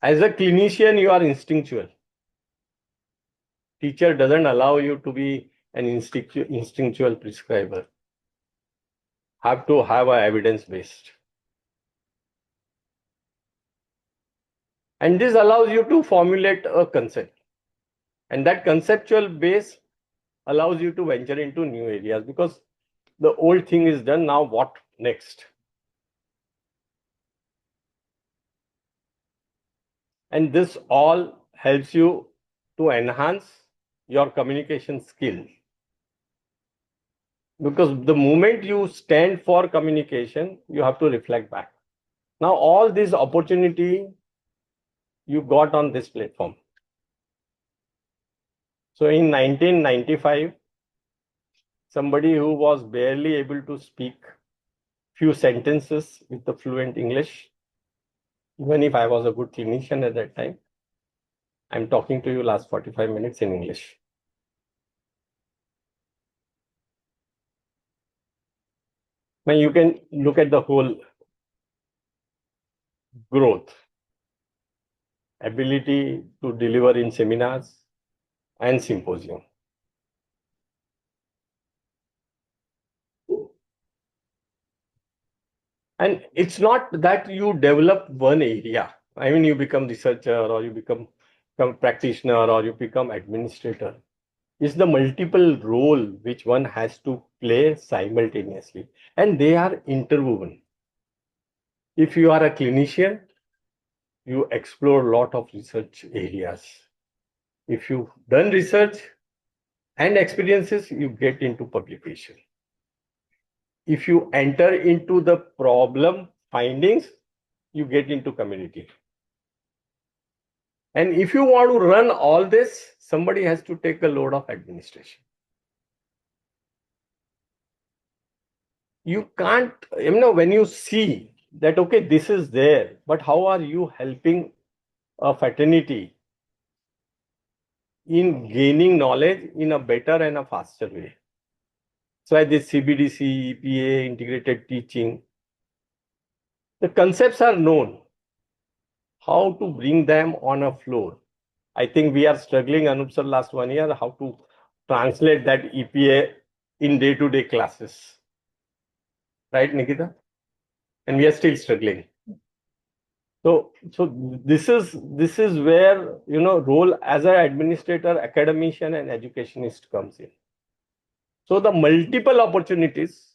As a clinician, you are instinctual. Teacher doesn't allow you to be an instinctual prescriber. Have to have a evidence-based. And this allows you to formulate a concept. And that conceptual base allows you to venture into new areas because the old thing is done. Now what next? And this all helps you to enhance your communication skill. Because the moment you stand for communication, you have to reflect back. Now, all this opportunity you got on this platform. So in 1995, somebody who was barely able to speak few sentences with the fluent English, even if I was a good clinician at that time, I'm talking to you last 45 minutes in English. Now you can look at the whole growth, ability to deliver in seminars and symposium. And it's not that you develop one area. I mean, you become researcher or you become practitioner or you become administrator. It's the multiple role which one has to play simultaneously, and they are interwoven. If you are a clinician, you explore a lot of research areas. If you've done research and experiences, you get into publication. If you enter into the problem findings, you get into community. And if you want to run all this, somebody has to take a load of administration. You can't, when you see that, okay, this is there, but how are you helping a fraternity in gaining knowledge in a better and a faster way? So I did CBDC, EPA, integrated teaching. The concepts are known. How to bring them on a floor? I think we are struggling, Anup sir, last 1 year, how to translate that EPA in day-to-day classes. Right, Nikita? And we are still struggling. So this is where, role as an administrator, academician, and educationist comes in. So the multiple opportunities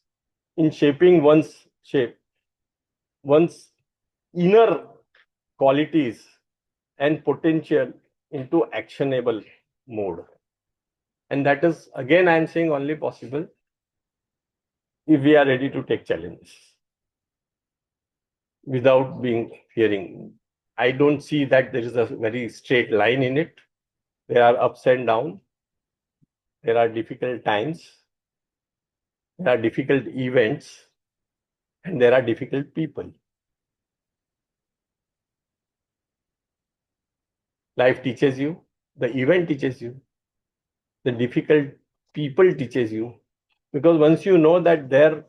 in shaping one's inner qualities and potential into actionable mode. And that is, again, I am saying, only possible if we are ready to take challenges without being fearing. I don't see that there is a very straight line in it. There are ups and downs. There are difficult times. There are difficult events. And there are difficult people. Life teaches you. The event teaches you. The difficult people teaches you. Because once you know that their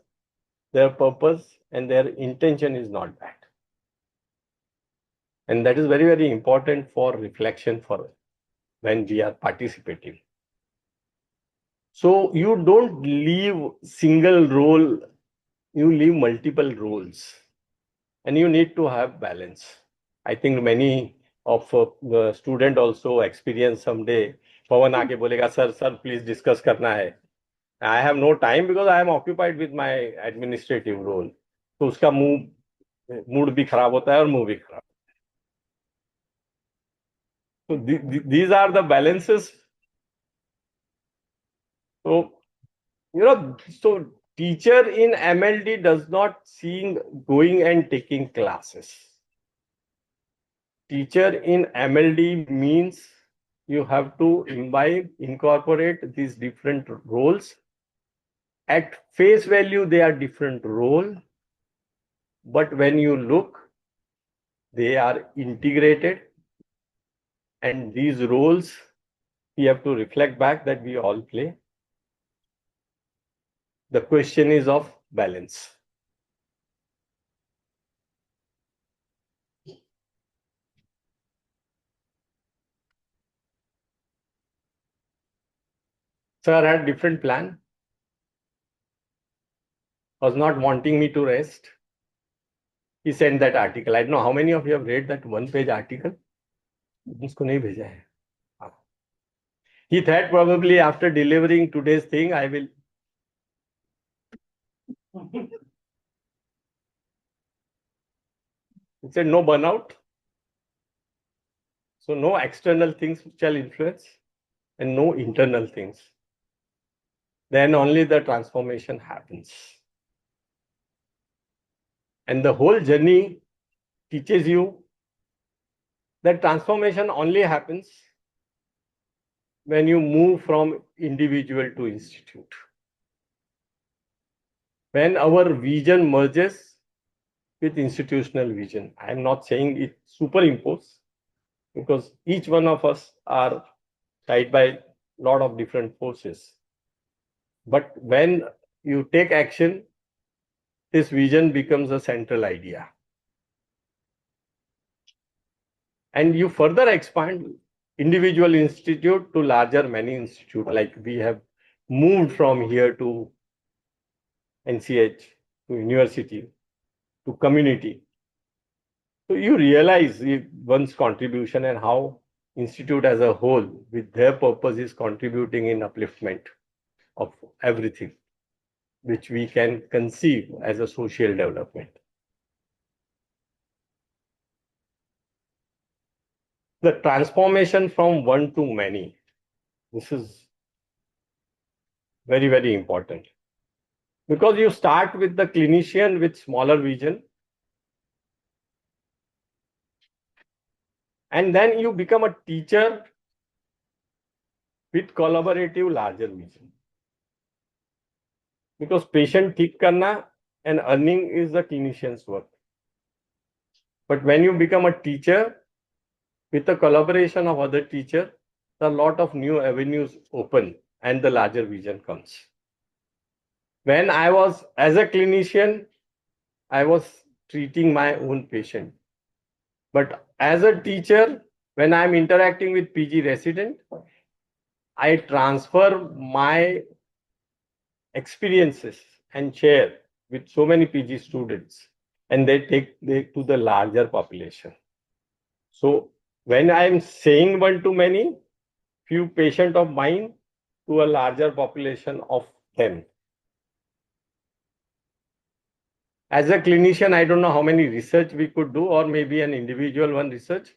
purpose and their intention is not bad. And that is very, very important for reflection for when we are participating. So you don't leave single role, you leave multiple roles. And you need to have balance. I think many of the student also experience someday, Pawan aake bolega, sir, please discuss karna hai. I have no time because I am occupied with my administrative role. तो उसका mood भी खराब होता है और मुंह भी खराब. So these are the balances. So so teacher in MLD does not see going and taking classes. Teacher in MLD means you have to incorporate these different roles. At face value, they are different roles, but when you look, they are integrated. And these roles, we have to reflect back that we all play. The question is of balance. Sir had different plan. Was not wanting me to rest. He sent that article. I don't know how many of you have read that one-page article. उसको नहीं भेजा है. He thought probably after delivering today's thing, I will. He said no burnout. So no external things shall influence and no internal things. Then only the transformation happens. And the whole journey teaches you that transformation only happens when you move from individual to institute. When our vision merges with institutional vision. I am not saying it superimpose. because each one of us are tied by a lot of different forces. But when you take action, this vision becomes a central idea. And you further expand individual institute to larger many institute, like we have moved from here to NCH, to university, to community. So you realize one's contribution and how institute as a whole with their purpose is contributing in upliftment of everything which we can conceive as a social development. The transformation from one to many, this is very, very important. Because you start with the clinician with smaller vision, and then you become a teacher with collaborative larger vision. Because patient ठीक करना and earning is the clinician's work. But when you become a teacher with the collaboration of other teachers, a lot of new avenues open and the larger vision comes. When I was as a clinician, I was treating my own patient. But as a teacher, when I'm interacting with PG resident, I transfer my experiences and share with so many PG students, and they take to the larger population. So when I'm saying one to many, few patient of mine to a larger population of them. As a clinician, I don't know how many research we could do, or maybe an individual one research.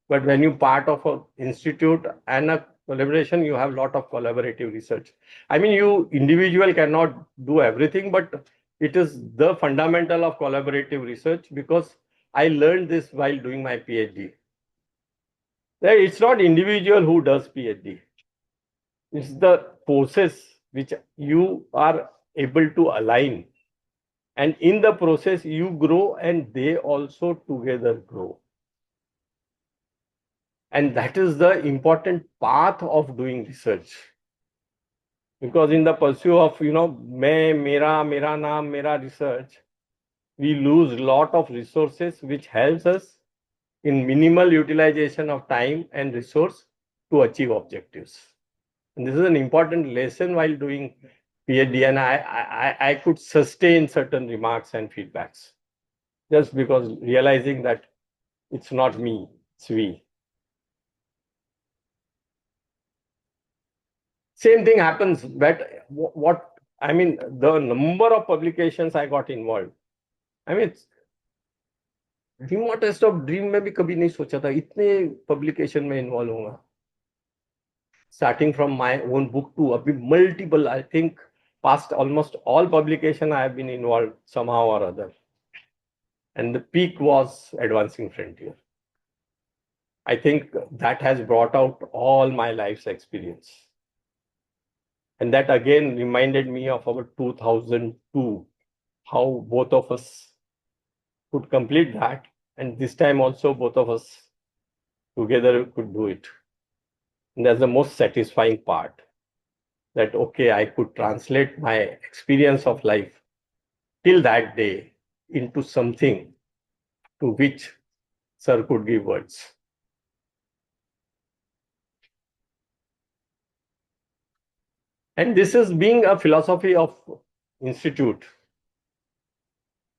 But when you part of an institute and a collaboration, you have a lot of collaborative research. I mean, you individual cannot do everything, but it is the fundamental of collaborative research, because I learned this while doing my PhD. It's not individual who does PhD. It's the forces which you are able to align. And in the process, you grow and they also together grow. And that is the important path of doing research. Because in the pursuit of, main, mera naam, mera research, we lose a lot of resources which helps us in minimal utilization of time and resource to achieve objectives. And this is an important lesson while doing PhD, and I could sustain certain remarks and feedbacks just because realizing that it's not me, it's we. Same thing happens, but what I mean, the number of publications I got involved. I mean, remotest of dream में भी कभी नहीं सोचा था इतने publication में involve होगा. Starting from my own book to a multiple, I think past almost all publication I have been involved somehow or other. And the peak was Advancing Frontier. I think that has brought out all my life's experience. And that again reminded me of our 2002, how both of us could complete that. And this time also both of us together could do it. And that's the most satisfying part. That, okay, I could translate my experience of life till that day into something to which Sir could give words. And this is being a philosophy of institute,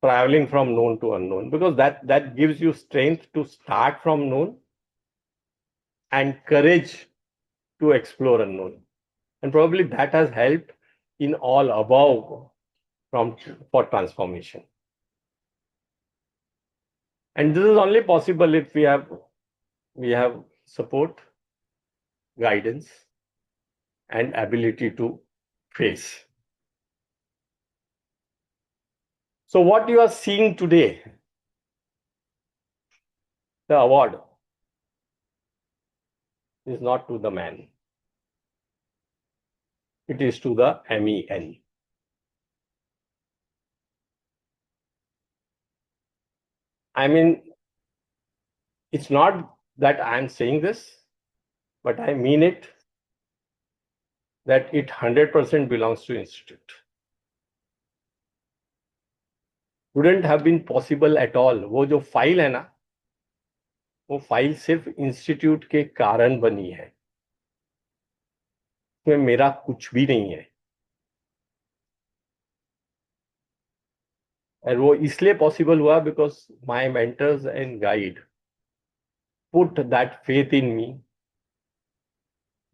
traveling from known to unknown, because that gives you strength to start from known and courage to explore unknown. And probably that has helped in all above for transformation. And this is only possible if we have support, guidance, and ability to face. So what you are seeing today, the award, is not to the man. It is to the MEN. I mean, it's not that I am saying this, but I mean it, that it 100% belongs to institute. Wouldn't have been possible at all. वो जो file है ना, वो file सिर्फ institute के कारण बनी है, उसमें मेरा कुछ भी नहीं है। और वो इसलिए पॉसिबल हुआ because my mentors and guide put that faith in me.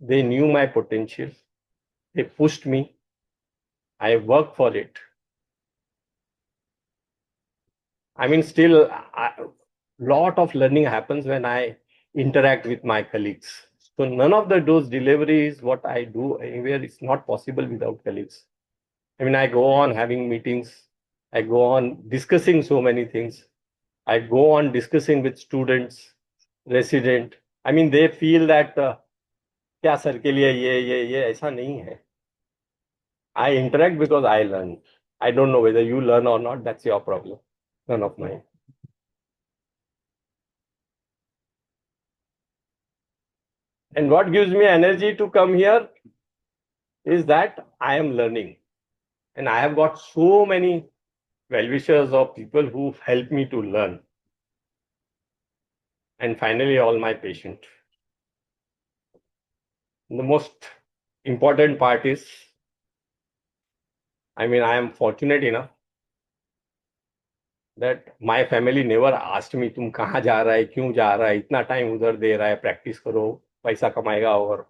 They knew my potential. They pushed me. I worked for it. I mean, still, a lot of learning happens when I interact with my colleagues. So none of those deliveries, what I do anywhere, is not possible without colleagues. I mean, I go on having meetings. I go on discussing so many things. I go on discussing with students, resident. I mean, they feel that क्या sir के लिए ये ऐसा नहीं है. I interact because I learn. I don't know whether you learn or not. That's your problem. None of mine. And what gives me energy to come here is that I am learning. And I have got so many well-wishers or people who help me to learn. And finally, all my patients. The most important part is, I mean, I am fortunate enough that my family never asked me, तुम कहाँ जा रहा है, क्यों जा रहा है, इतना टाइम उधर दे रहा है, प्रैक्टिस करो, पैसा कमाएगा और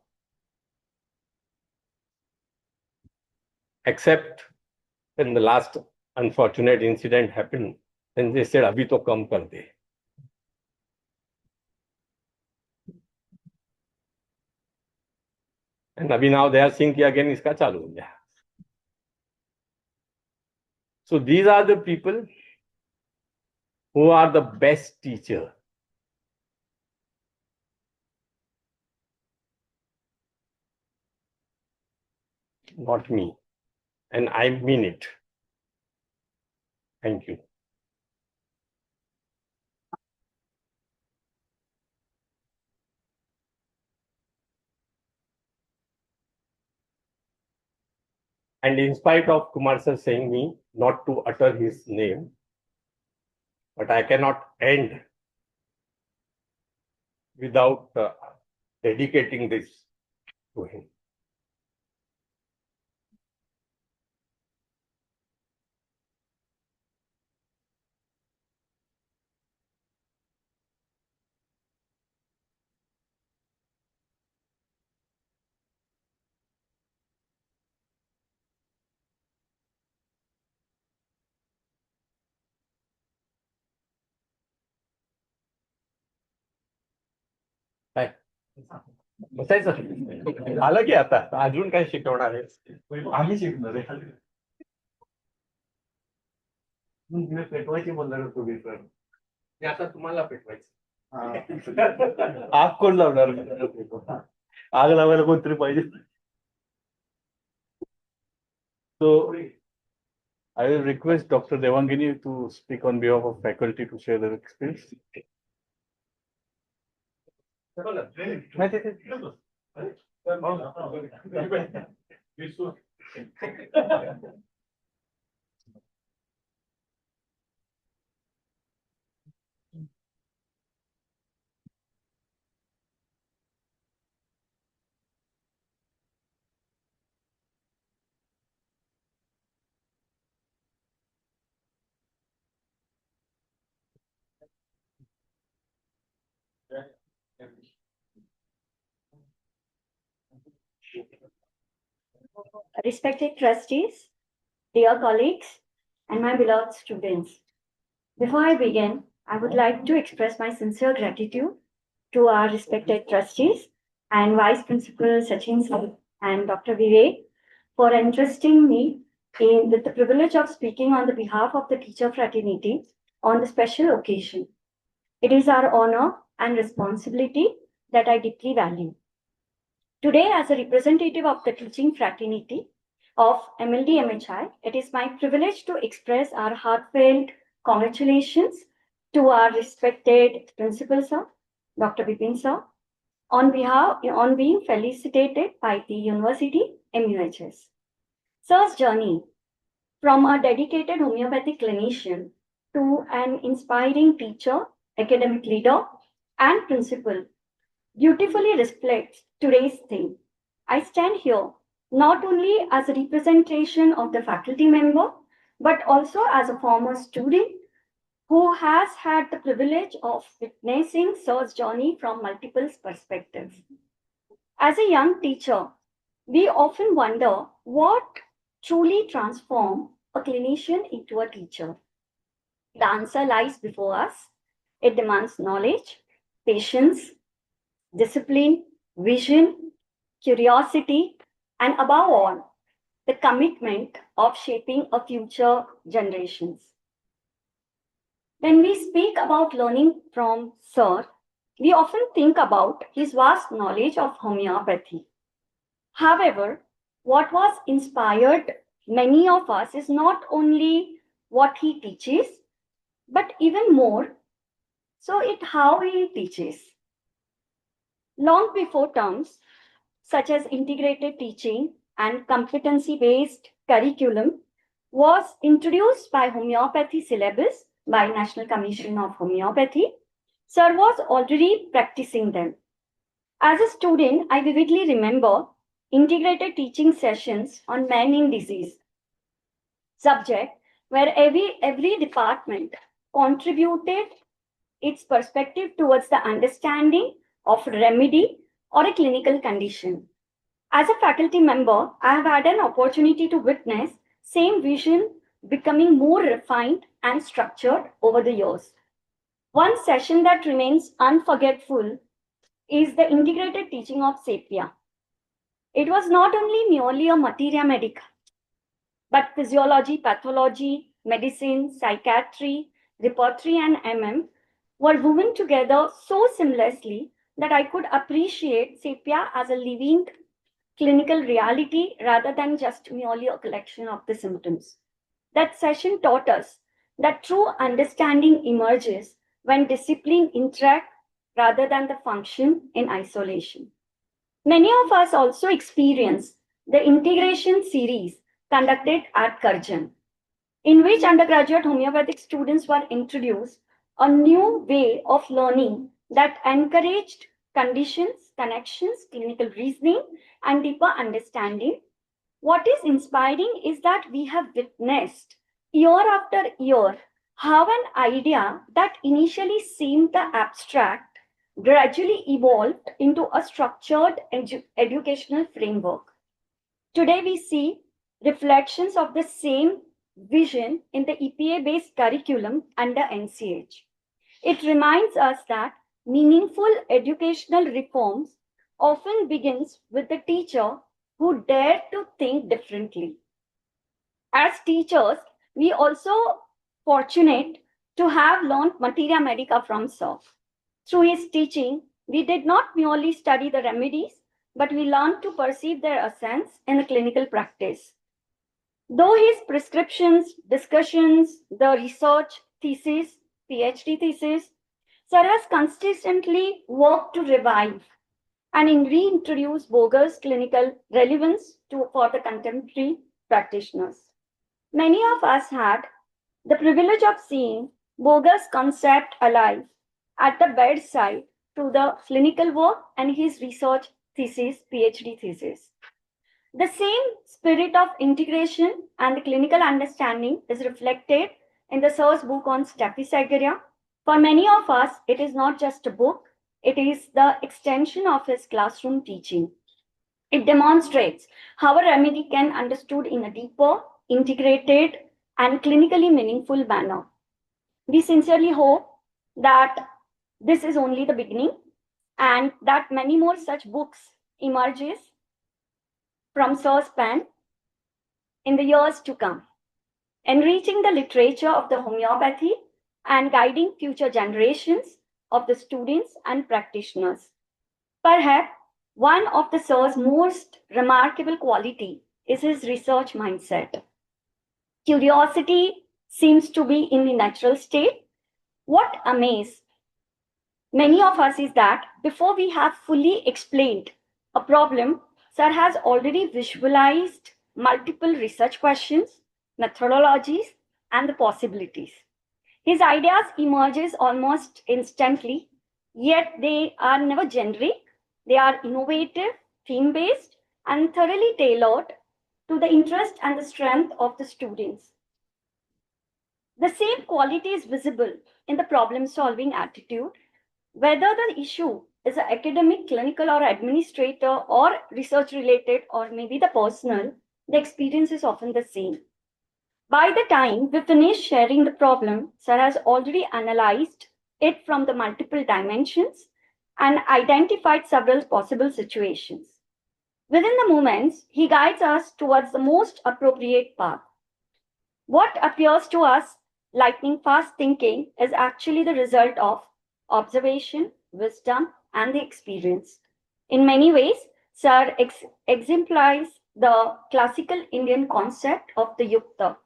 except when the last unfortunate incident happened, then they said, अभी तो कम कर दे. And अभी now they are saying कि again इसका चालू हो गया. So these are the people who are the best teacher. Not me. And I mean it. Thank you. And in spite of Kumar sir saying me not to utter his name, but I cannot end without dedicating this to him. काय बसायचं झालं की आता अजून काय शिकवणार आहे आम्ही शिकणार आहे. पेटवायची बोलणार तुम्ही सर, ते आता तुम्हाला पेटवायचं. आग कोण लावणार, आग लावायला कोणतरी पाहिजे. So I will request Dr. Devangini to speak on behalf of faculty to share their experience. Respected trustees, dear colleagues, and my beloved students, before I begin, I would like to express my sincere gratitude to our respected trustees and Vice Principal Sachin sir and Dr. Vivek for entrusting me with the privilege of speaking on the behalf of the teacher fraternity on the special occasion. It is our honor and responsibility that I deeply value. Today, as a representative of the teaching fraternity of MLDMHI, it is my privilege to express our heartfelt congratulations to our respected principal sir, Dr. Bipin sir, on being felicitated by the University MUHS. Sir's journey from a dedicated homeopathic clinician to an inspiring teacher, academic leader, and principal beautifully reflects today's theme. I stand here not only as a representation of the faculty member, but also as a former student who has had the privilege of witnessing Sir's journey from multiple perspectives. As a young teacher, we often wonder what truly transforms a clinician into a teacher. The answer lies before us. It demands knowledge, patience, discipline, vision, curiosity, and above all, the commitment of shaping a future generations. When we speak about learning from Sir, we often think about his vast knowledge of homeopathy. However, what was inspired many of us is not only what he teaches, but even more so how he teaches. Long before terms such as integrated teaching and competency-based curriculum was introduced by homeopathy syllabus by National Commission of Homeopathy, Sir was already practicing them. As a student, I vividly remember integrated teaching sessions on men in disease, subject where every department contributed its perspective towards the understanding of remedy or a clinical condition. As a faculty member, I have had an opportunity to witness same vision becoming more refined and structured over the years. One session that remains unforgettable is the integrated teaching of Sepia. It was not only merely a materia medica, but physiology, pathology, medicine, psychiatry, repertory, and MM were woven together so seamlessly that I could appreciate Sepia as a living clinical reality rather than just merely a collection of the symptoms. That session taught us that true understanding emerges when discipline interact rather than the function in isolation. Many of us also experience the integration series conducted at Karjan, in which undergraduate homeopathic students were introduced a new way of learning that encouraged conditions, connections, clinical reasoning, and deeper understanding. What is inspiring is that we have witnessed year after year how an idea that initially seemed the abstract gradually evolved into a structured educational framework. Today we see reflections of the same vision in the EPA-based curriculum under NCH. It reminds us that meaningful educational reforms often begins with the teacher who dare to think differently. As teachers, we also fortunate to have learned materia medica from Sir. Through his teaching, we did not merely study the remedies, but we learned to perceive their essence in the clinical practice. Though his prescriptions, discussions, the research thesis, PhD thesis, Sir has consistently worked to revive and reintroduce bogus clinical relevance for the contemporary practitioners. Many of us had the privilege of seeing bogus concept alive at the bedside through the clinical work and his research thesis, PhD thesis. The same spirit of integration and the clinical understanding is reflected in the Sir's book on Staphysagarria. For many of us, it is not just a book, it is the extension of his classroom teaching. It demonstrates how a remedy can be understood in a deeper, integrated, and clinically meaningful manner. We sincerely hope that this is only the beginning and that many more such books emerges from Sir's pen in the years to come, enriching the literature of the homeopathy and guiding future generations of the students and practitioners. Perhaps one of the Sir's most remarkable quality is his research mindset. Curiosity seems to be in the natural state. What amazed many of us is that before we have fully explained a problem, Sir has already visualized multiple research questions, methodologies, and the possibilities. His ideas emerges almost instantly, yet they are never generic. They are innovative, theme-based, and thoroughly tailored to the interest and the strength of the students. The same quality is visible in the problem-solving attitude, whether the issue is an academic, clinical, or administrator, or research-related, or maybe the personal, the experience is often the same. By the time we finish sharing the problem, Sir has already analyzed it from the multiple dimensions and identified several possible situations. Within the moments, he guides us towards the most appropriate path. What appears to us lightning fast thinking is actually the result of observation, wisdom, and the experience. In many ways, Sir exemplifies the classical Indian concept of the yukta,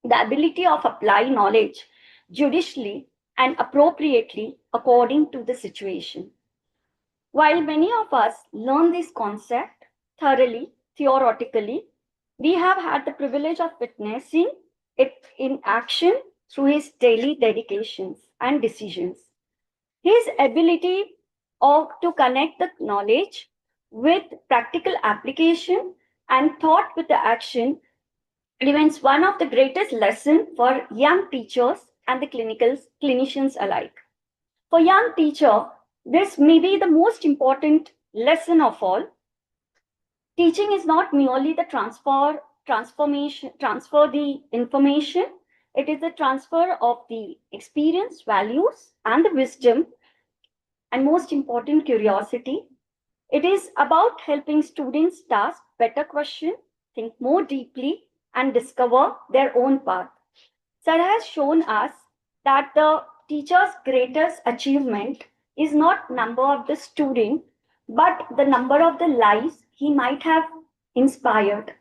the ability of apply knowledge judiciously and appropriately according to the situation. While many of us learn this concept thoroughly, theoretically, we have had the privilege of witnessing it in action through his daily dedications and decisions. His ability to connect the knowledge with practical application and thought with the action remains one of the greatest lessons for young teachers and the clinicians alike. For young teacher, this may be the most important lesson of all. Teaching is not merely the transfer the information. It is the transfer of the experience, values, and the wisdom, and most important, curiosity. It is about helping students ask better questions, think more deeply, and discover their own path. Sir has shown us that the teacher's greatest achievement is not number of the student, but the number of the lives he might have inspired.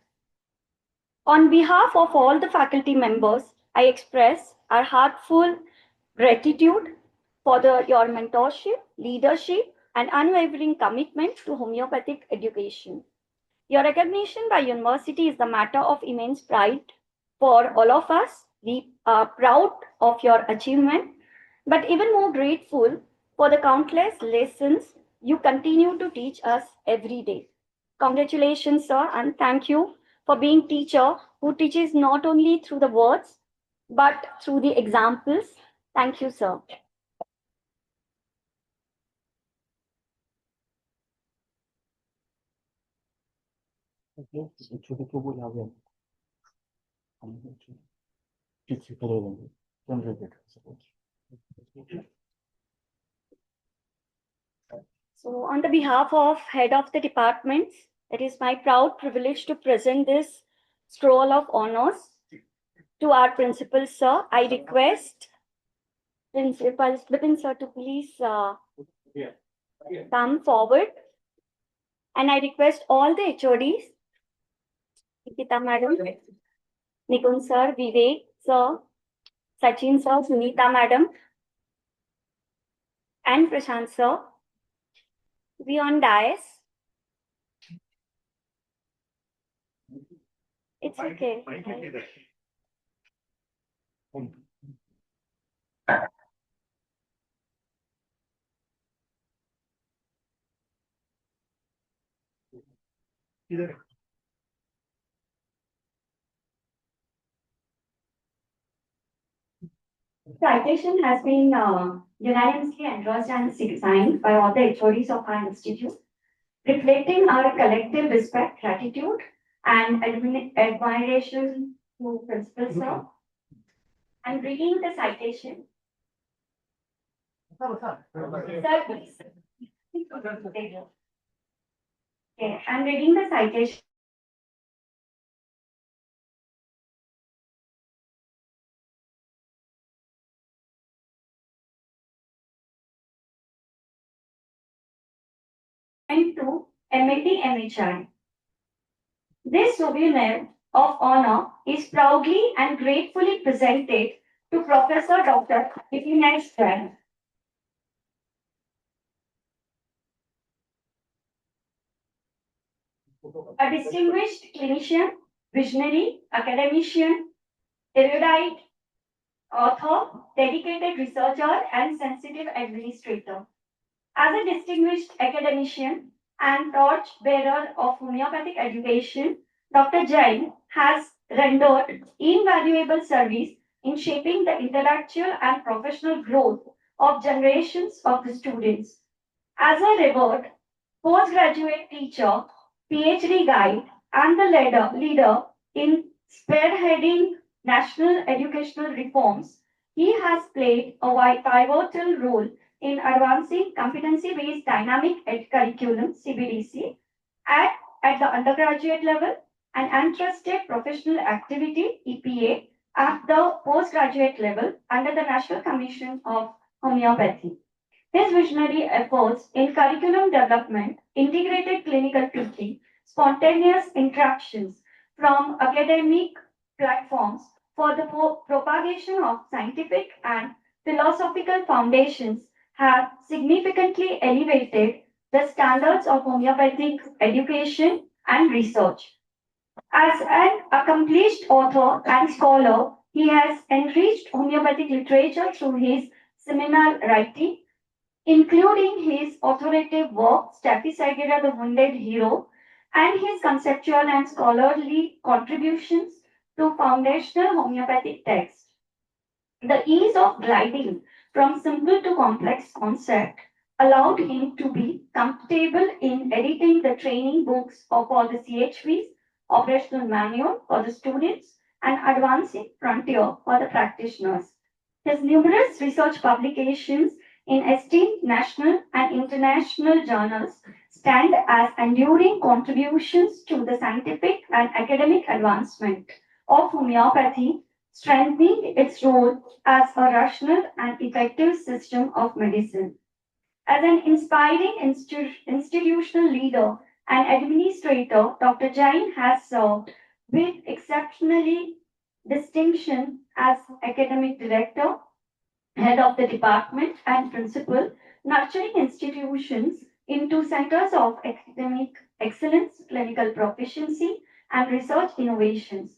On behalf of all the faculty members, I express our heartfelt gratitude for your mentorship, leadership, and unwavering commitment to homeopathic education. Your recognition by university is a matter of immense pride for all of us. We are proud of your achievement, but even more grateful for the countless lessons you continue to teach us every day. Congratulations, sir, and thank you for being teacher who teaches not only through the words, but through the examples. Thank you, sir. So on the behalf of head of the departments, it is my proud privilege to present this scroll of honors to our principal, sir. I request Principal Bipin sir to please come forward. And I request all the HODs, Nikita madam, Nikun sir, Vivek sir, Sachin sir, Sunita madam, and Prashant sir to be on dais. It's okay. Citation has been unanimously endorsed and signed by all the HODs of our institute, reflecting our collective respect, gratitude, and admiration to Principal Sir. I'm reading the citation. Sir, please. Okay, I'm reading the citation. To MLDMHI. This souvenir of honor is proudly and gratefully presented to Professor Dr. Bipin Jain. a distinguished clinician, visionary, academician, erudite, author, dedicated researcher, and sensitive administrator. As a distinguished academician and torch-bearer of homeopathic education, Dr. Jain has rendered invaluable service in shaping the intellectual and professional growth of generations of the students. As a revered postgraduate teacher, PhD guide, and the leader in spearheading national educational reforms, he has played a pivotal role in advancing competency-based dynamic curriculum (CBDC) at the undergraduate level and entrusted professional activity (EPA) at the postgraduate level under the National Commission of Homeopathy. His visionary efforts in curriculum development, integrated clinical teaching, spontaneous interactions from academic platforms for the propagation of scientific and philosophical foundations have significantly elevated the standards of homeopathic education and research. As an accomplished author and scholar, he has enriched homeopathic literature through his seminal writing, including his authoritative work, Staphysagira, the Wounded Hero, and his conceptual and scholarly contributions to foundational homeopathic texts. The ease of gliding from simple to complex concept allowed him to be comfortable in editing the training books of all the CHVs, operational manual for the students, and advancing frontier for the practitioners. His numerous research publications in esteemed national and international journals stand as enduring contributions to the scientific and academic advancement of homeopathy, strengthening its role as a rational and effective system of medicine. As an inspiring institutional leader and administrator, Dr. Jain has served with exceptionally distinction as academic director, head of the department, and principal, nurturing institutions into centers of academic excellence, clinical proficiency, and research innovations.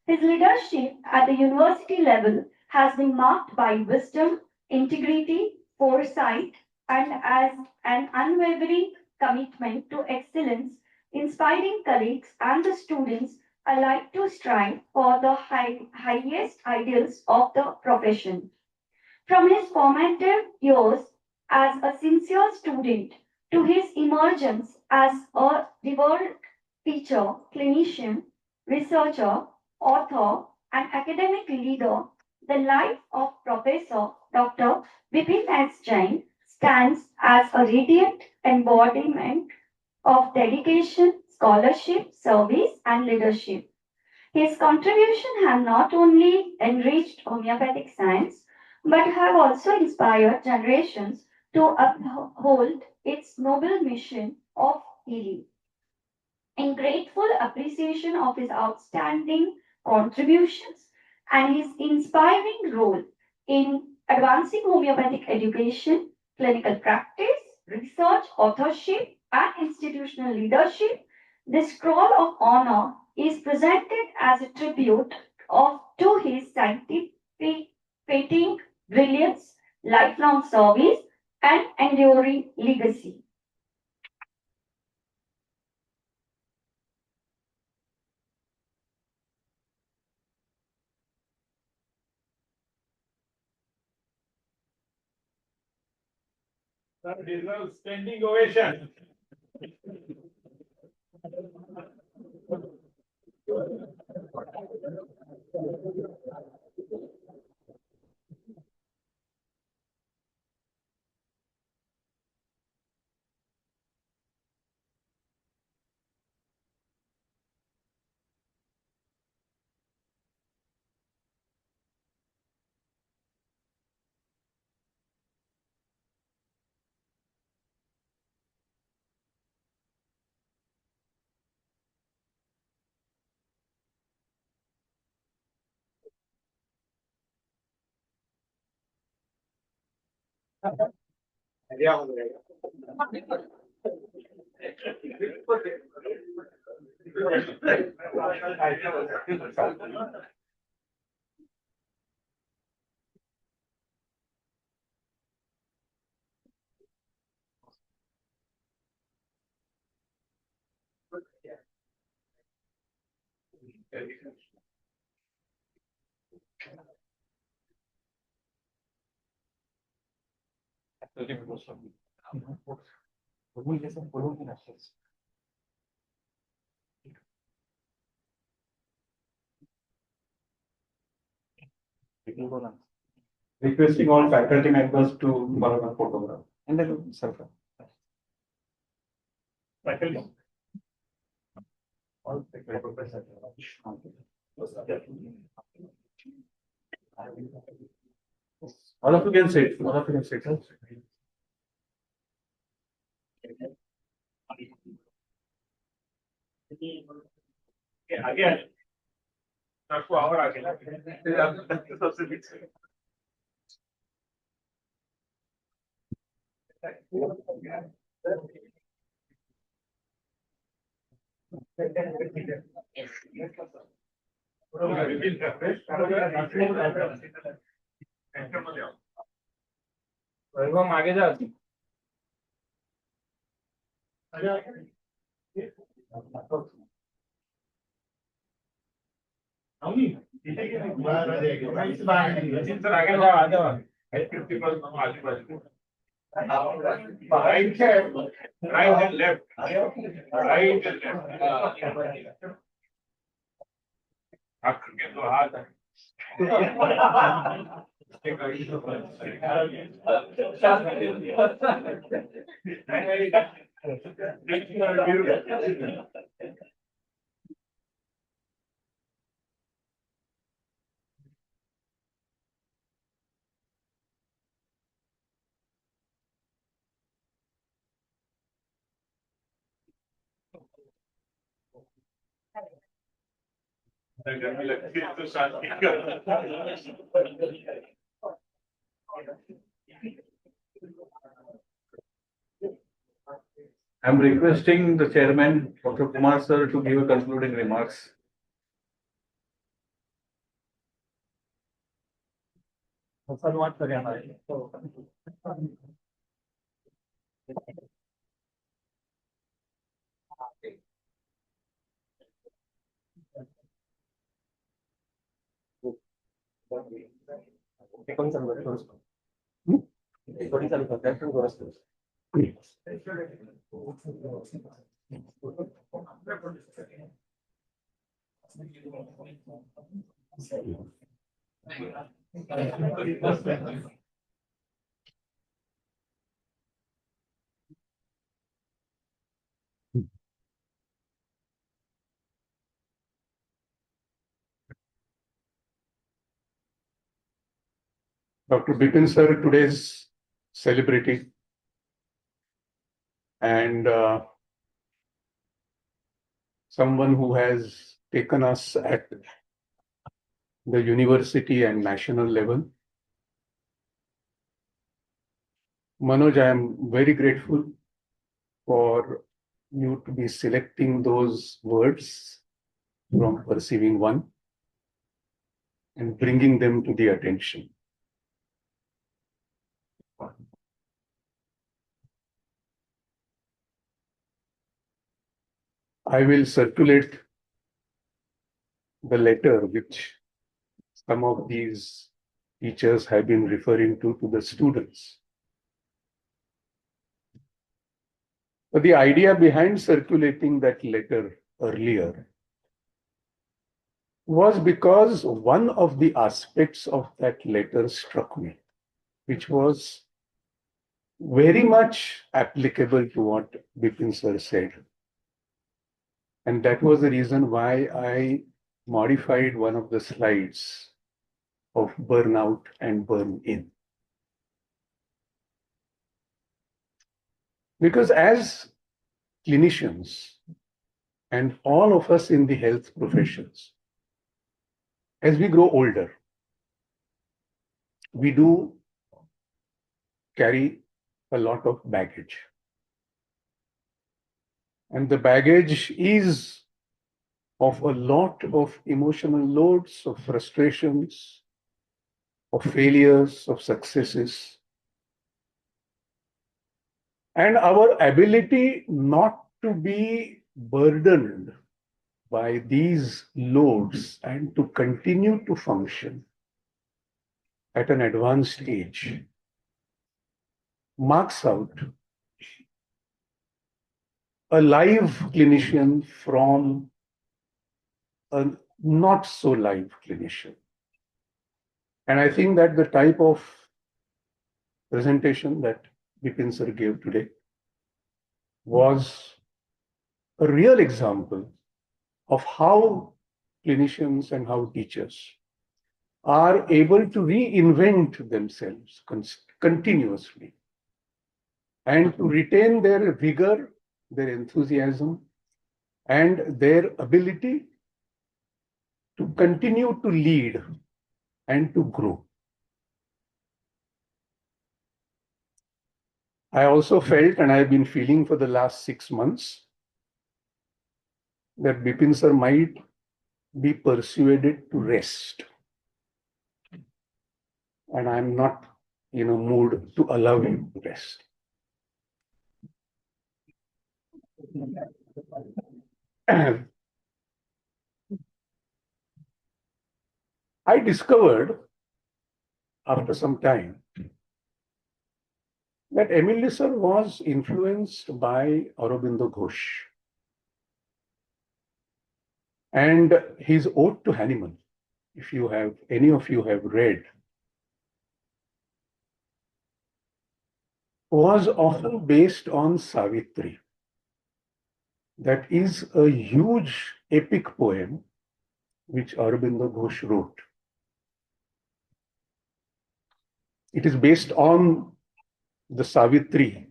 His leadership at the university level has been marked by wisdom, integrity, foresight, and as an unwavering commitment to excellence, inspiring colleagues and the students alike to strive for the highest ideals of the profession. From his formative years as a sincere student to his emergence as a revered teacher, clinician, researcher, author, and academic leader, the life of Professor Dr. Bipin Jain stands as a radiant embodiment of dedication, scholarship, service, and leadership. His contributions have not only enriched homeopathic science, but have also inspired generations to uphold its noble mission of healing. In grateful appreciation of his outstanding contributions and his inspiring role in advancing homeopathic education, clinical practice, research, authorship, and institutional leadership, this scroll of honor is presented as a tribute to his scientific brilliance, lifelong service, and enduring legacy. Sir, deserves standing ovation. Requesting all faculty members to follow the photograph. And then selfie. Faculty. All all of you can sit. All of you can sit. Again. आपको और आगे सबसे पीछे आगे जा Right hand, right and left. Right and left. I'm requesting the chairman, Dr. Kumar sir, to give a concluding remarks. Dr. Bipin sir, today's celebrity, and someone who has taken us at the university and national level. Manoj, I am very grateful for you to be selecting those words from Perceiving One and bringing them to the attention. I will circulate the letter which some of these teachers have been referring to the students. But the idea behind circulating that letter earlier was because one of the aspects of that letter struck me, which was very much applicable to what Bipin sir said. And that was the reason why I modified one of the slides of burnout and burn in. Because as clinicians and all of us in the health professions, as we grow older, we do carry a lot of baggage. And the baggage is of a lot of emotional loads, of frustrations, of failures, of successes, and our ability not to be burdened by these loads and to continue to function at an advanced age marks out a live clinician from a not so live clinician. And I think that the type of presentation that Bipin sir gave today was a real example of how clinicians and how teachers are able to reinvent themselves continuously and to retain their vigor, their enthusiasm, and their ability to continue to lead and to grow. I also felt, and I've been feeling for the last 6 months, that Bipin sir might be persuaded to rest. And I'm not in a mood to allow him to rest. I discovered after some time that MLD sir was influenced by Aurobindo Ghosh. And his Ode to Hanuman, if you have, any of you have read, was often based on Savitri. That is a huge epic poem which Aurobindo Ghosh wrote. It is based on the Savitri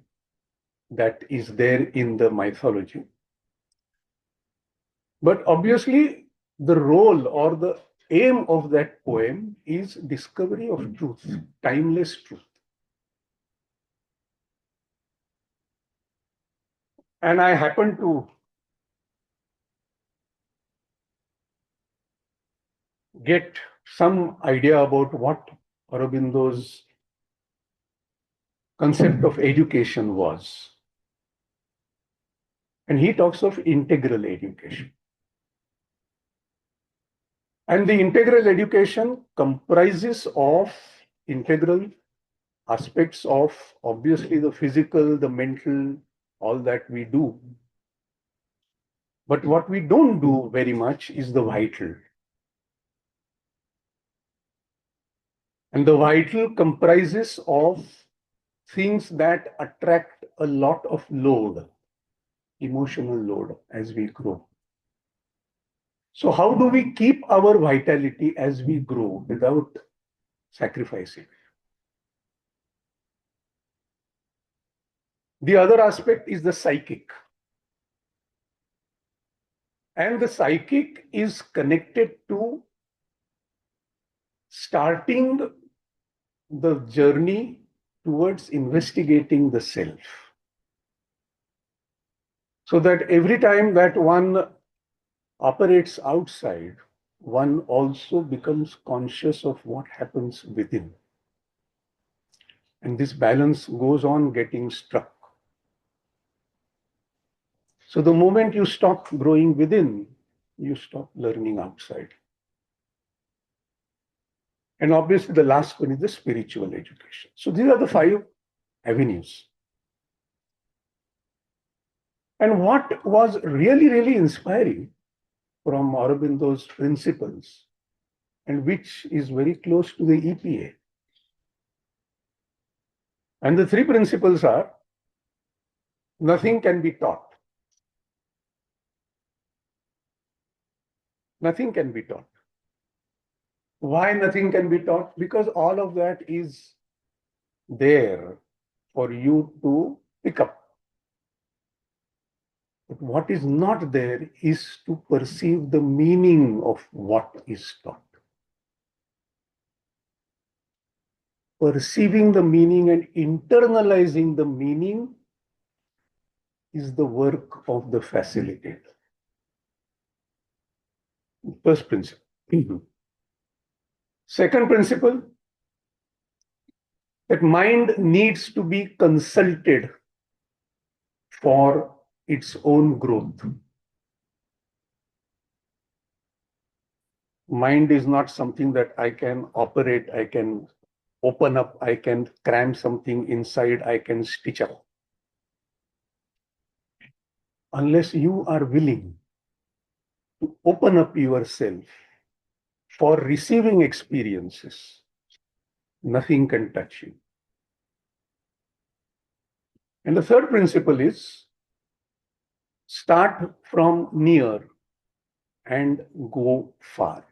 that is there in the mythology. But obviously, the role or the aim of that poem is discovery of truth, timeless truth. And I happen to get some idea about what Aurobindo's concept of education was. And he talks of integral education. And the integral education comprises of integral aspects of obviously the physical, the mental, all that we do. But what we don't do very much is the vital. And the vital comprises of things that attract a lot of load, emotional load as we grow. So how do we keep our vitality as we grow without sacrificing? The other aspect is the psychic. And the psychic is connected to starting the journey towards investigating the self. So that every time that one operates outside, one also becomes conscious of what happens within. And this balance goes on getting struck. So the moment you stop growing within, you stop learning outside. And obviously the last one is the spiritual education. So these are the 5 avenues. And what was really, really inspiring from Aurobindo's principles, and which is very close to the EPA. And the 3 principles are: nothing can be taught. Nothing can be taught. Why nothing can be taught? Because all of that is there for you to pick up. But what is not there is to perceive the meaning of what is taught. Perceiving the meaning and internalizing the meaning is the work of the facilitator. First principle. Second principle, that mind needs to be consulted for its own growth. Mind is not something that I can operate, I can open up, I can cram something inside, I can stitch up. Unless you are willing to open up yourself for receiving experiences, nothing can touch you. And the third principle is start from near and go far.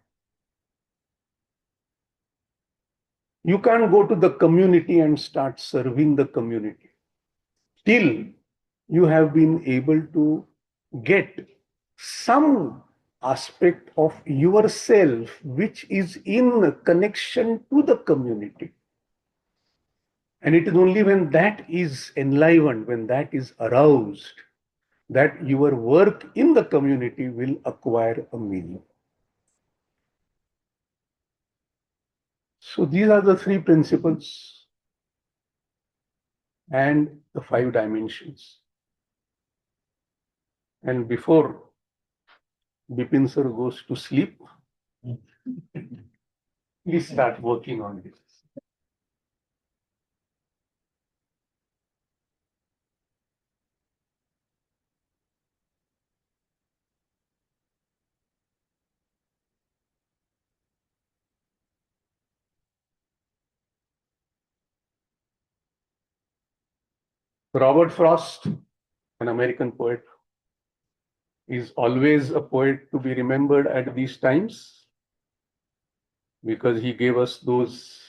You can't go to the community and start serving the community till you have been able to get some aspect of yourself which is in connection to the community. And it is only when that is enlivened, when that is aroused, that your work in the community will acquire a meaning. So these are the three principles and the 5 dimensions. And before Bipin sir goes to sleep, please start working on this. Robert Frost, an American poet, is always a poet to be remembered at these times because he gave us those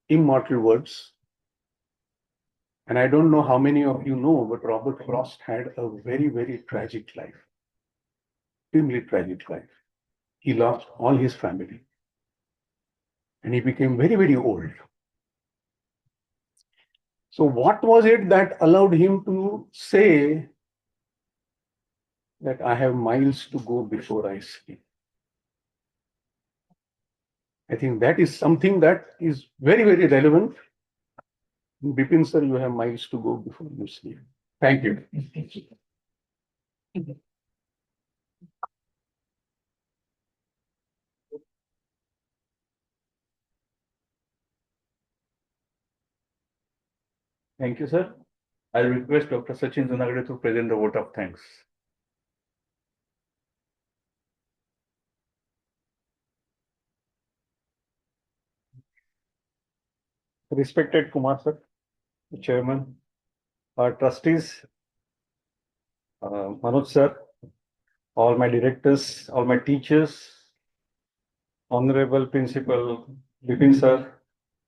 immortal words. And I don't know how many of you know, but Robert Frost had a very, very tragic life, extremely tragic life. He lost all his family and he became very, very old. So what was it that allowed him to say that I have miles to go before I sleep? I think that is something that is very, very relevant. Bipin sir, you have miles to go before you sleep. Thank you. Thank you, sir. I request Dr. Sachin Junagade to present the vote of thanks. Respected Kumar sir, the chairman, our trustees, Manoj sir, all my directors, all my teachers, Honorable Principal Bipin sir,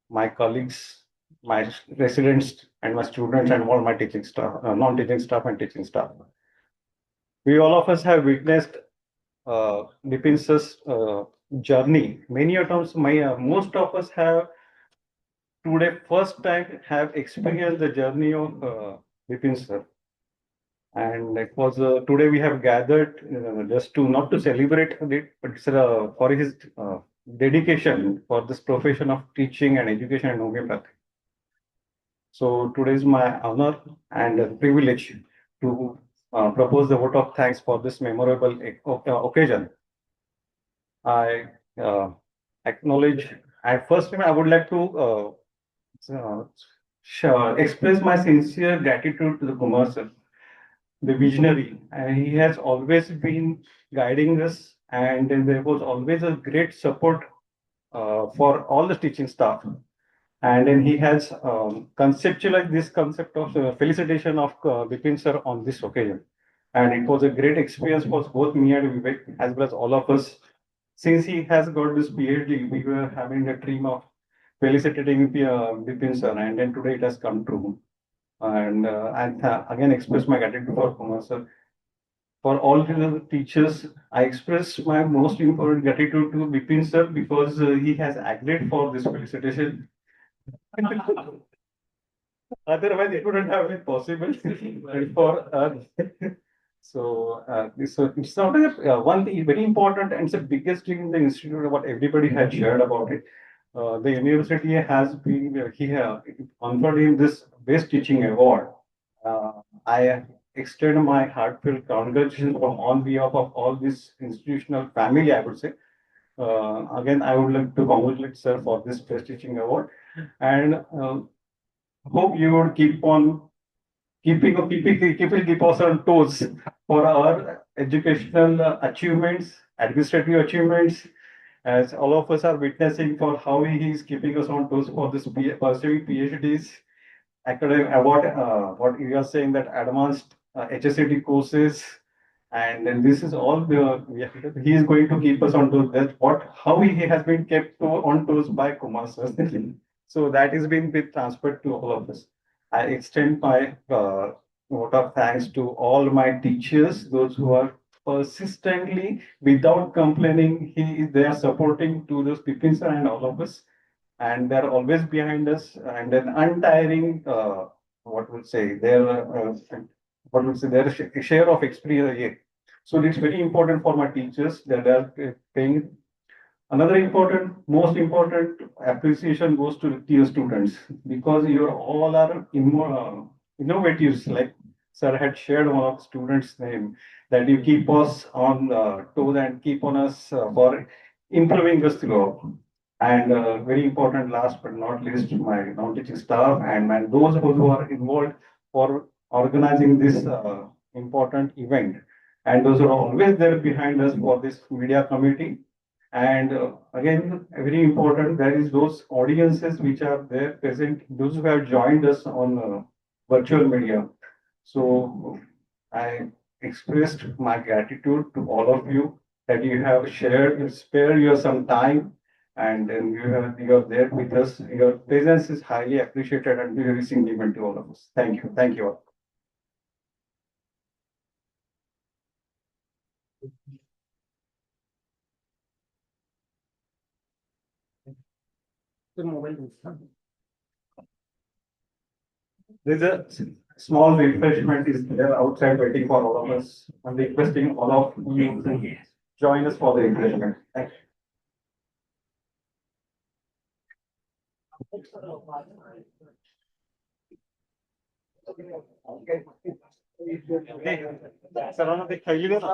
my colleagues, my residents, and my students, and all my teaching staff, non-teaching staff, and teaching staff. We all of us have witnessed Bipin sir's journey. Many a times, most of us have today first time have experienced the journey of Bipin sir. And it was today we have gathered just to not to celebrate it, but it's, for his dedication for this profession of teaching and education and homeopathy. So today is my honor and privilege to propose the vote of thanks for this memorable occasion. I acknowledge. I would like to express my sincere gratitude to the Kumar sir, the visionary, and he has always been guiding us, and there was always a great support for all the teaching staff. And then he has conceptualized this concept of felicitation of Bipin sir on this occasion. And it was a great experience for both me and Vivek, as well as all of us. Since he has got this PhD, we were having a dream of felicitating Bipin sir, and then today it has come true. And I again express my gratitude for Kumar sir. For all the teachers, I express my most important gratitude to Bipin sir because he has agreed for this felicitation. Otherwise, it wouldn't have been possible for us. So it's not one thing very important, and it's the biggest thing in the institute. What everybody had shared about it. The university has been conferred him this best teaching award. I extend my heartfelt congratulations from on behalf of all this institutional family, I would say. Again, I would like to congratulate sir for this best teaching award, and hope you would keep on keep us on toes for our educational achievements, administrative achievements, as all of us are witnessing for how he is keeping us on toes for this pursuing PhDs, academic what you are saying that advanced HSCT courses, and then this is all he is going to keep us on toes. That how he has been kept on toes by Kumar sir. So that is being transferred to all of us. I extend my vote of thanks to all my teachers, those who are persistently, without complaining, they are supporting to those Bipin sir and all of us, and they're always behind us, and then untiring, what would say, their share of experience. Yeah. So it's very important for my teachers that they are paying. Another important, most important appreciation goes to the dear students, because you all are innovatives. Like sir had shared one of the students' name, that you keep us on toes and keep on us for improving us throughout. And very important, last but not least, my non-teaching staff and those who are involved for organizing this important event, and those who are always there behind us for this media committee. And again, very important, there is those audiences which are there present, those who have joined us on virtual media. So I expressed my gratitude to all of you that you have shared, spare you some time, and then you're there with us. Your presence is highly appreciated and very significant to all of us. Thank you. Thank you all. There's a small refreshment is there outside waiting for all of us. I'm requesting all of you to join us for the refreshment. Thank you. सर्वांना ते खायली दे ना.